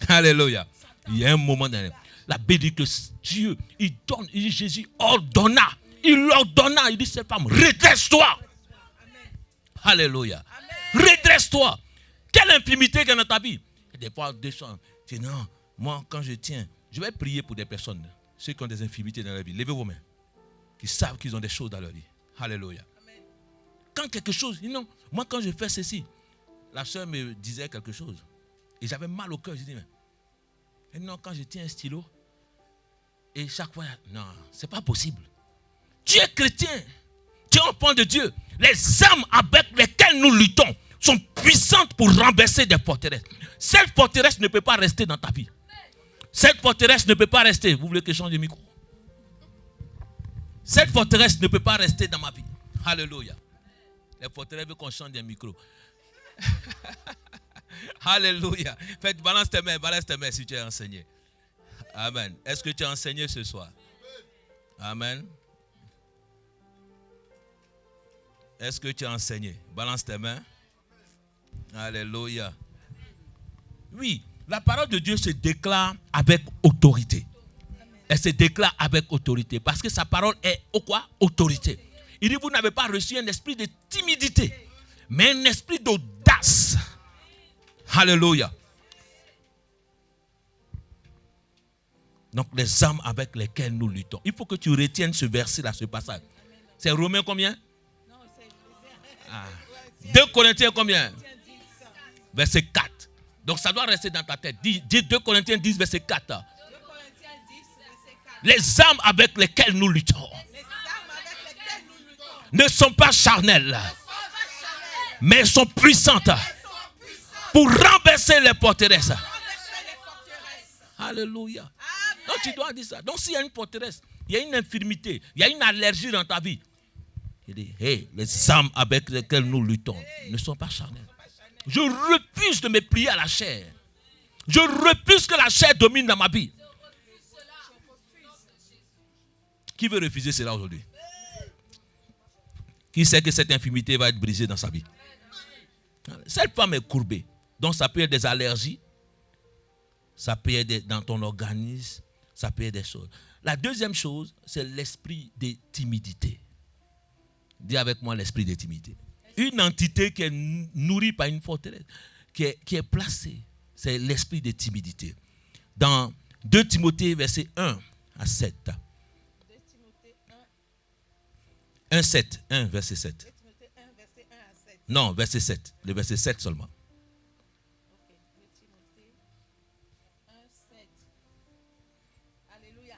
Alléluia. Il y a un moment dans la Bible dit que Dieu, il donne, il dit Jésus ordonna. Il ordonna, il dit cette femme, redresse-toi. Alléluia. Redresse-toi. Quelle infimité qu'il y a dans ta vie? Des fois, des gens disent non, moi quand je tiens, je vais prier pour des personnes, ceux qui ont des infimités dans leur vie. Levez vos mains. Qui savent qu'ils ont des choses dans leur vie. Alléluia. Quand quelque chose, non, moi quand je fais ceci, la soeur me disait quelque chose. Et j'avais mal au cœur. Je dis, mais non, quand je tiens un stylo, et chaque fois, non, c'est pas possible. Tu es chrétien, tu es enfant de Dieu. Les armes avec lesquelles nous luttons sont puissantes pour renverser des forteresses. Cette forteresse ne peut pas rester dans ta vie. Cette forteresse ne peut pas rester. Vous voulez que je change de micro? Cette forteresse ne peut pas rester dans ma vie. Alléluia. Les forteresses veulent qu'on change de micro. Alléluia. Faites, balance tes mains si tu es enseigné. Amen. Est-ce que tu es enseigné ce soir? Amen. Est-ce que tu es enseigné? Balance tes mains. Alléluia. Oui, la parole de Dieu se déclare avec autorité. Elle se déclare avec autorité. Parce que sa parole est quoi? Autorité. Il dit, vous n'avez pas reçu un esprit de timidité, mais un esprit d'audace. Alléluia. Donc les armes avec lesquelles nous luttons. Il faut que tu retiennes ce verset-là, ce passage. C'est Romains combien? 2 Corinthiens combien? Verset 4. Donc ça doit rester dans ta tête. Dis 2 Corinthiens 10, verset 4. Les armes avec lesquelles nous luttons ne sont pas charnelles, mais sont puissantes pour renverser les forteresses. Alléluia. Donc tu dois dire ça. Donc s'il y a une forteresse, il y a une infirmité, il y a une allergie dans ta vie, il dit, hey, les armes avec lesquelles nous luttons ne sont pas charnelles. Je refuse de me plier à la chair. Je refuse que la chair domine dans ma vie. Qui veut refuser cela aujourd'hui? Qui sait que cette infirmité va être brisée dans sa vie? Cette femme est courbée. Donc ça peut être des allergies. Ça peut être dans ton organisme. Ça peut être des choses. La deuxième chose, c'est l'esprit de timidité. Dis avec moi l'esprit de timidité. Une entité qui est nourrie par une forteresse, qui est placée, c'est l'esprit de timidité. Dans 2 Timothée, verset 1 à 7. 2 Timothée 1. 1, verset 7. 2 Timothée 1, verset 1 à 7. Non, verset 7. Le verset 7 seulement. Ok, 2 Timothée 1, 7. Alléluia.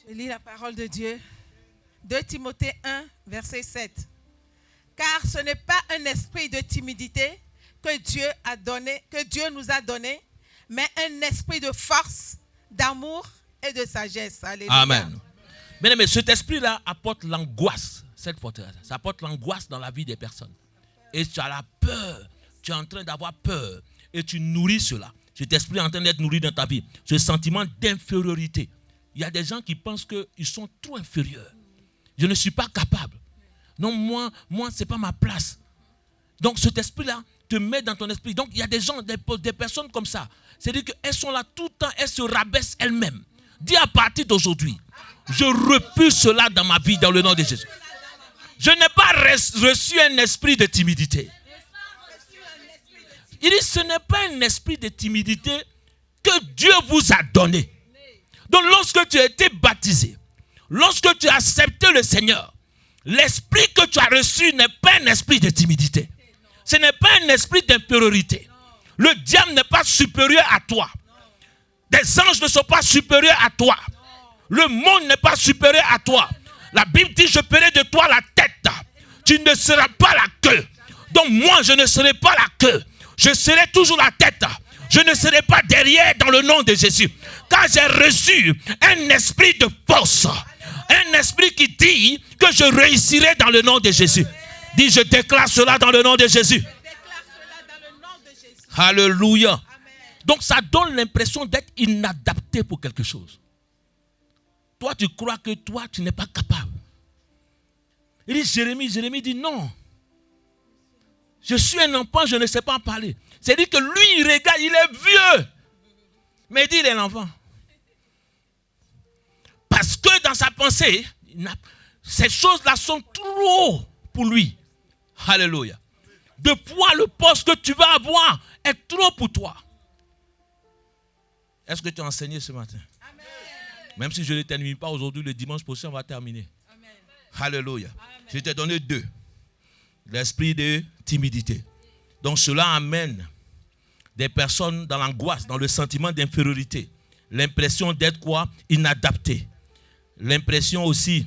Je lis la parole de Dieu. 2 Timothée 1, verset 7. Car ce n'est pas un esprit de timidité que Dieu nous a donné, mais un esprit de force, d'amour et de sagesse. Alléluia. Amen. Mais cet esprit-là apporte l'angoisse, cette forteresse. Ça apporte l'angoisse dans la vie des personnes. Et tu as la peur. Tu es en train d'avoir peur. et tu nourris cela. Cet esprit est en train d'être nourri dans ta vie. Ce sentiment d'infériorité. Il y a des gens qui pensent qu'ils sont trop inférieurs. Je ne suis pas capable. Non, moi ce n'est pas ma place. Donc cet esprit-là te met dans ton esprit. Donc il y a des gens, des personnes comme ça. C'est-à-dire qu'elles sont là tout le temps, elles se rabaissent elles-mêmes. Dis à partir d'aujourd'hui, je repousse cela dans ma vie dans le nom de Jésus. Je n'ai pas reçu un esprit de timidité. Il dit, ce n'est pas un esprit de timidité que Dieu vous a donné. Donc lorsque tu as été baptisé, lorsque tu as accepté le Seigneur, l'esprit que tu as reçu n'est pas un esprit de timidité. Ce n'est pas un esprit d'infériorité. Le diable n'est pas supérieur à toi. Des anges ne sont pas supérieurs à toi. Le monde n'est pas supérieur à toi. La Bible dit, je ferai de toi la tête. Tu ne seras pas la queue. Donc moi, je ne serai pas la queue. Je serai toujours la tête. Je ne serai pas derrière dans le nom de Jésus. Car j'ai reçu un esprit de force. Un esprit qui dit que je réussirai dans le nom de Jésus. Dis, je déclare cela dans le nom de Jésus. Alléluia. Amen. Donc ça donne l'impression d'être inadapté pour quelque chose. Toi, tu crois que toi, tu n'es pas capable. Il dit, Jérémie dit non. Je suis un enfant, je ne sais pas parler. C'est-à-dire que lui, il regarde, il est vieux. Mais il dit, il est l'enfant. Parce que dans sa pensée, ces choses-là sont trop pour lui. Alléluia. De poids, le poste que tu vas avoir est trop pour toi. Est-ce que tu as enseigné ce matin? Amen. Même si je ne termine pas aujourd'hui, le dimanche prochain, on va terminer. Amen. Alléluia. Amen. Je t'ai donné 2. L'esprit de timidité. Donc cela amène des personnes dans l'angoisse, dans le sentiment d'infériorité. L'impression d'être quoi? Inadapté. L'impression aussi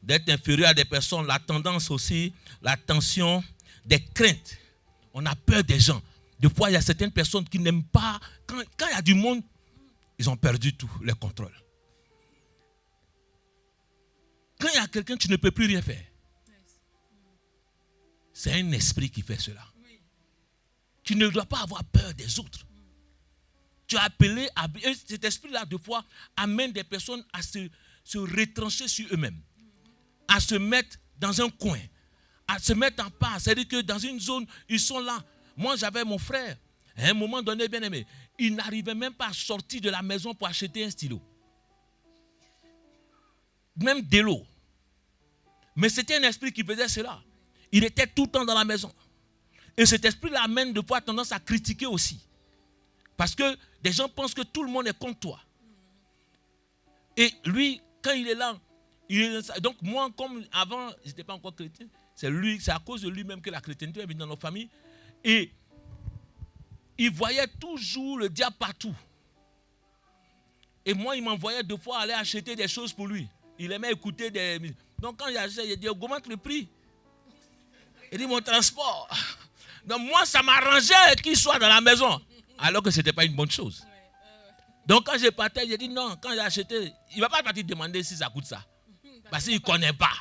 d'être inférieur à des personnes. La tendance aussi, la tension, des craintes. On a peur des gens. Des fois, il y a certaines personnes qui n'aiment pas. Quand il y a du monde, ils ont perdu tout, le contrôle. Quand il y a quelqu'un, tu ne peux plus rien faire. C'est un esprit qui fait cela. Tu ne dois pas avoir peur des autres. Tu as appelé, cet esprit-là, de fois, amène des personnes à se retrancher sur eux-mêmes, à se mettre dans un coin, à se mettre en part. C'est-à-dire que dans une zone, ils sont là. Moi, j'avais mon frère, à un moment donné, bien aimé, il n'arrivait même pas à sortir de la maison pour acheter un stylo. Même de l'eau. Mais c'était un esprit qui faisait cela. Il était tout le temps dans la maison. Et cet esprit-là amène de fois tendance à critiquer aussi. Parce que des gens pensent que tout le monde est contre toi. Et lui, quand il est là, donc moi, comme avant, je n'étais pas encore chrétien, c'est à cause de lui-même que la chrétienté est venue dans nos familles. Et il voyait toujours le diable partout. Et moi, il m'envoyait 2 fois aller acheter des choses pour lui. Il aimait écouter des... Donc quand il dit, augmente le prix. Il dit, mon transport. Donc moi, ça m'arrangeait qu'il soit dans la maison. Alors que ce n'était pas une bonne chose. Donc quand je partais, j'ai dit non, quand j'ai acheté, il ne va pas partir demander si ça coûte ça. Parce qu'il ne connaît pas.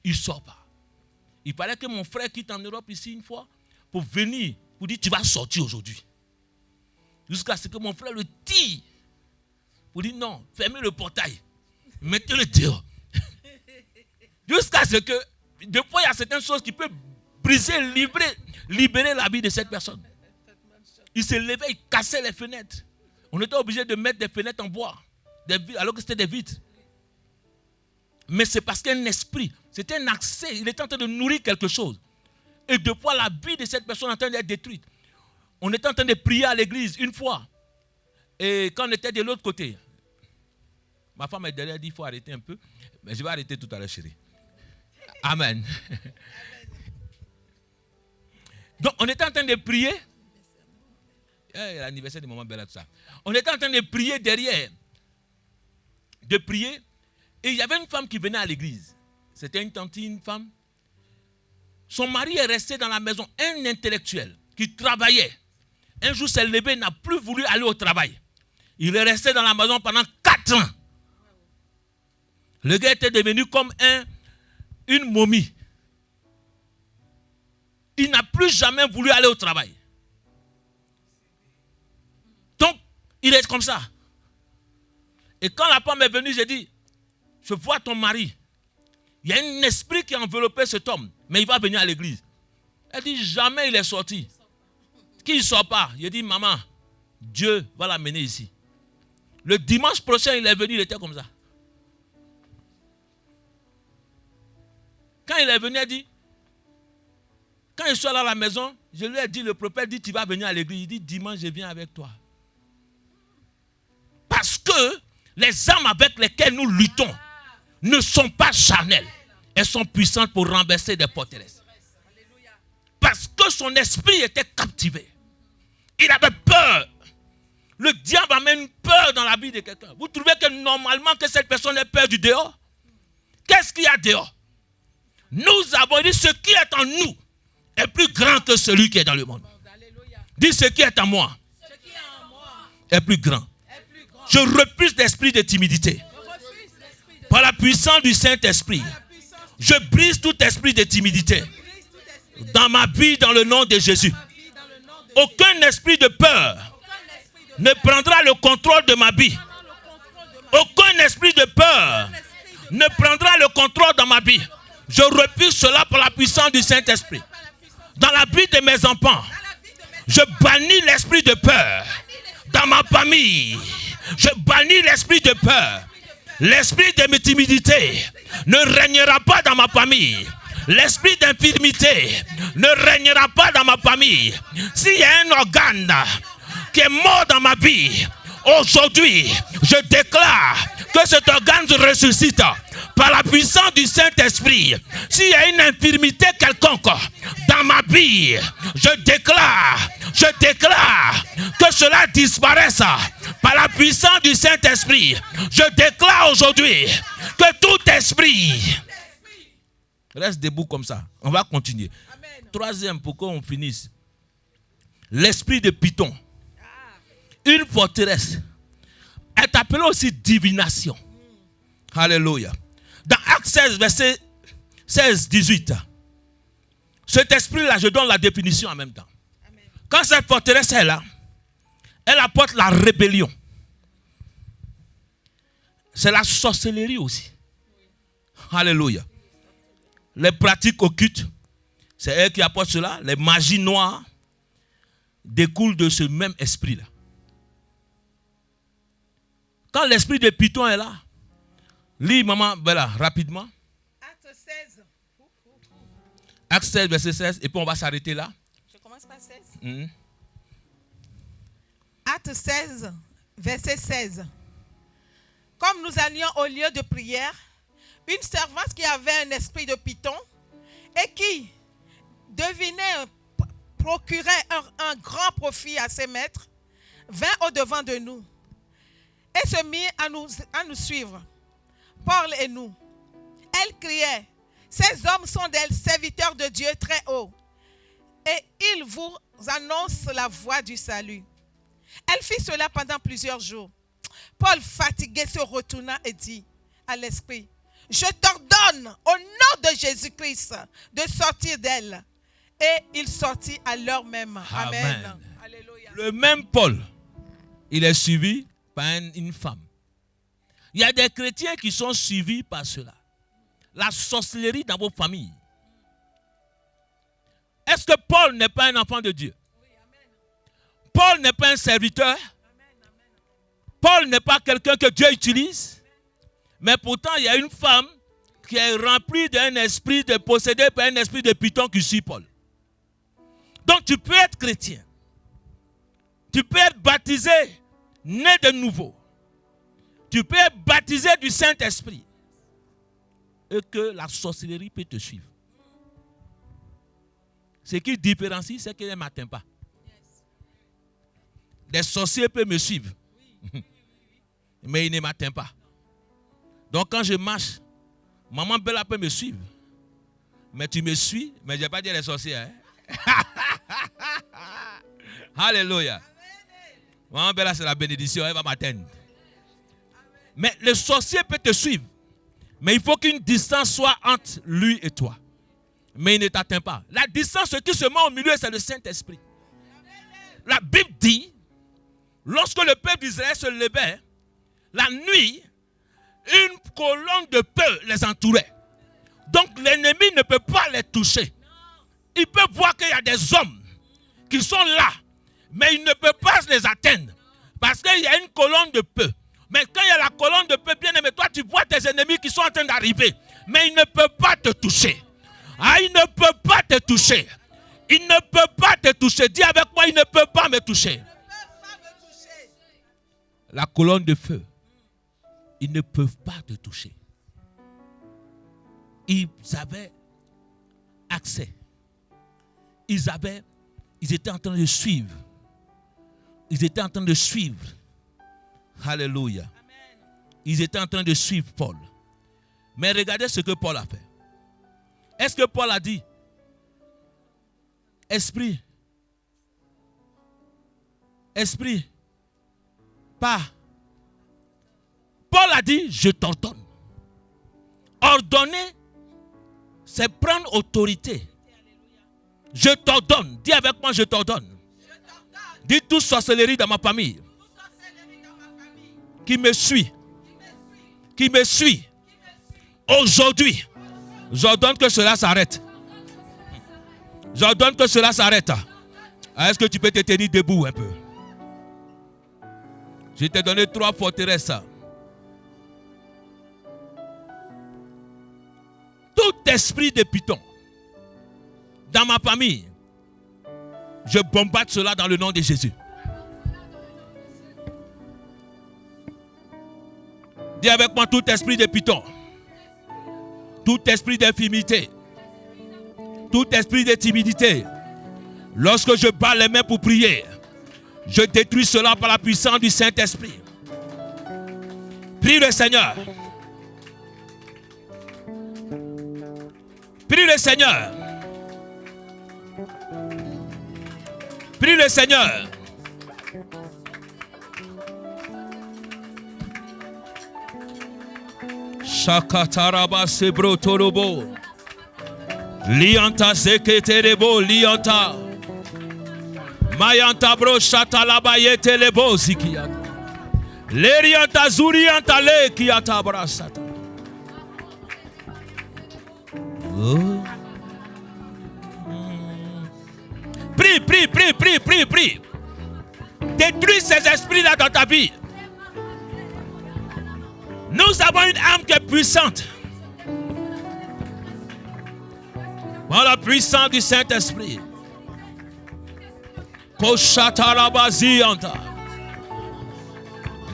Il ne sort pas. Il fallait que mon frère quitte en Europe ici une fois pour venir, pour dire tu vas sortir aujourd'hui. Jusqu'à ce que mon frère le tire. Pour dire non, fermez le portail. Mettez-le dehors. Jusqu'à ce que, des fois, il y a certaines choses qui peuvent briser, libérer la vie de cette personne. Il se levait, il cassait les fenêtres. On était obligé de mettre des fenêtres en bois, alors que c'était des vitres. Mais c'est parce qu'un esprit, c'était un accès, il était en train de nourrir quelque chose. Et de fois, la vie de cette personne est en train d'être détruite. On était en train de prier à l'église une fois. Et quand on était de l'autre côté, ma femme est derrière, elle dit il faut arrêter un peu. Mais je vais arrêter tout à l'heure, chérie. Amen. Donc, on était en train de prier. L'anniversaire de maman Bella, tout ça. On était en train de prier derrière. De prier. Et il y avait une femme qui venait à l'église. C'était une tante, une femme. Son mari est resté dans la maison. Un intellectuel qui travaillait. Un jour s'est levé, n'a plus voulu aller au travail. Il est resté dans la maison pendant 4 ans. Le gars était devenu comme une momie. Il n'a plus jamais voulu aller au travail. Il est comme ça. Et quand la femme est venue, j'ai dit, je vois ton mari. Il y a un esprit qui a enveloppé cet homme, mais il va venir à l'église. Elle dit, jamais il est sorti. Qu'il ne sort pas. Il dit, maman, Dieu va l'amener ici. Le dimanche prochain, il est venu, il était comme ça. Quand il est venu, il dit, quand je suis allé à la maison, je lui ai dit, le prophète dit, tu vas venir à l'église. Il dit, dimanche, je viens avec toi. Parce que les âmes avec lesquelles nous luttons ne sont pas charnelles. Elles sont puissantes pour renverser des forteresses. Parce que son esprit était captivé. Il avait peur. Le diable amène peur dans la vie de quelqu'un. Vous trouvez que normalement que cette personne ait peur du dehors? Qu'est-ce qu'il y a dehors? Nous avons dit ce qui est en nous est plus grand que celui qui est dans le monde. Dis ce qui est en moi est plus grand. Je refuse l'esprit de timidité. Par la puissance du Saint-Esprit, je brise tout esprit de timidité dans ma vie dans le nom de Jésus. Aucun esprit de peur ne prendra le contrôle de ma vie. Aucun esprit de peur ne prendra le contrôle dans ma vie. Je refuse cela par la puissance du Saint-Esprit. Dans la vie de mes enfants, je bannis l'esprit de peur. Dans ma famille, je bannis l'esprit de peur. L'esprit de timidité ne régnera pas dans ma famille. L'esprit d'infirmité ne régnera pas dans ma famille. S'il y a un organe qui est mort dans ma vie, aujourd'hui, je déclare que cet organe se ressuscite par la puissance du Saint-Esprit. S'il y a une infirmité quelconque dans ma vie, je déclare que cela disparaisse par la puissance du Saint-Esprit. Je déclare aujourd'hui que tout esprit... Reste debout comme ça. On va continuer. Amen. Troisième, pour qu'on finisse. L'esprit de Python. Une forteresse est appelée aussi divination. Alléluia. Dans Actes 16, verset 16-18. Cet esprit-là, je donne la définition en même temps. Amen. Quand cette forteresse est là, elle apporte la rébellion. C'est la sorcellerie aussi. Alléluia. Les pratiques occultes, c'est elles qui apportent cela. Les magies noires découlent de ce même esprit-là. Quand l'esprit de Python est là, lis maman Bella rapidement. Acte 16. Acte 16, verset 16. Et puis on va s'arrêter là. Je commence par 16. Acte 16, verset 16. Comme nous allions au lieu de prière, une servante qui avait un esprit de Python et qui devinait procurer un grand profit à ses maîtres, vint au-devant de nous et se mit à nous suivre, Paul et nous. Elle criait, ces hommes sont des serviteurs de Dieu très haut et ils vous annoncent la voie du salut. Elle fit cela pendant plusieurs jours. Paul, fatigué, se retourna et dit à l'esprit, je t'ordonne au nom de Jésus-Christ de sortir d'elle. Et il sortit à l'heure même. Amen. Amen. Alléluia. Le même Paul, il est suivi par une femme. Il y a des chrétiens qui sont suivis par cela. La sorcellerie dans vos familles. Est-ce que Paul n'est pas un enfant de Dieu? Paul n'est pas un serviteur. Paul n'est pas quelqu'un que Dieu utilise. Mais pourtant, il y a une femme qui est remplie d'un esprit de possédé par un esprit de Python qui suit Paul. Donc tu peux être chrétien. Tu peux être baptisé, né de nouveau. Tu peux être baptisé du Saint-Esprit. Et que la sorcellerie peut te suivre. Ce qui différencie, c'est qu'elle ne m'atteint pas. Les sorciers peuvent me suivre. Mais ils ne m'atteignent pas. Donc quand je marche, maman Bella peut me suivre. Mais tu me suis, mais je ne vais pas dire les sorciers. Hein? Alléluia. Maman Bella, c'est la bénédiction, elle va m'atteindre. Mais le sorcier peut te suivre. Mais il faut qu'une distance soit entre lui et toi. Mais il ne t'atteint pas. La distance qui se met au milieu, c'est le Saint-Esprit. La Bible dit lorsque le peuple d'Israël se levait, la nuit, une colonne de feu les entourait. Donc l'ennemi ne peut pas les toucher. Il peut voir qu'il y a des hommes qui sont là, mais il ne peut pas les atteindre. Parce qu'il y a une colonne de feu. Mais quand il y a la colonne de feu, bien aimé, toi tu vois tes ennemis qui sont en train d'arriver. Mais il ne peut pas te toucher. Ah, il ne peut pas te toucher. Il ne peut pas te toucher. Dis avec moi, il ne peut pas me toucher. La colonne de feu. Ils ne peuvent pas te toucher. Ils avaient accès. Ils étaient en train de suivre. Ils étaient en train de suivre. Alléluia. Ils étaient en train de suivre Paul. Mais regardez ce que Paul a fait. Est-ce que Paul a dit, esprit, pas. Paul a dit, je t'ordonne. Ordonner, c'est prendre autorité. Je t'ordonne. Dis avec moi, je t'ordonne. Dis toute sorcellerie dans ma famille. Qui me suit. Aujourd'hui, j'ordonne que cela s'arrête. J'ordonne que cela s'arrête. Est-ce que tu peux te tenir debout un peu? Je t'ai donné 3 forteresses. Tout esprit de python dans ma famille, je bombarde cela dans le nom de Jésus. Dis avec moi, tout esprit de python, tout esprit d'infimité, tout esprit de timidité, lorsque je bats les mains pour prier, je détruis cela par la puissance du Saint-Esprit. Prie le Seigneur. Prie le Seigneur. Prie le Seigneur. Shakataraba sebro torobo. Lianta seketerebo lianta. Mayanta bro shatalaba yetelebo zikiata. Lerianta zurianta le kiata brasata. Oh. Prie. Détruis ces esprits-là dans ta vie. Nous avons une âme qui est puissante. Par la puissance du Saint-Esprit. Koshatarabazianta.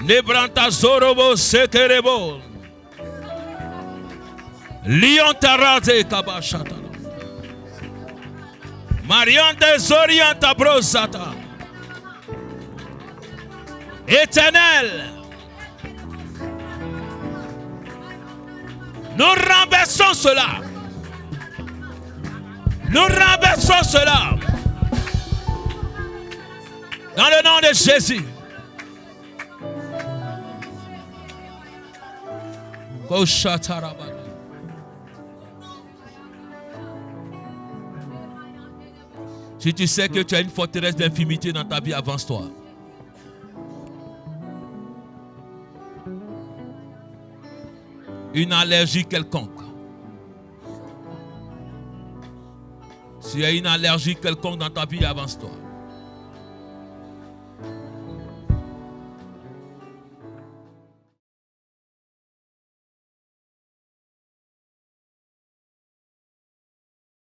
Nebranta zorobo sekerebo. Liontarate kabashata. Mariante zorianta brosata. Éternel, nous renversons cela. Nous renversons cela. Dans le nom de Jésus. Koshatarabana. Si tu sais que tu as une forteresse d'infimité dans ta vie, avance-toi. Une allergie quelconque. S'il y a une allergie quelconque dans ta vie, avance-toi.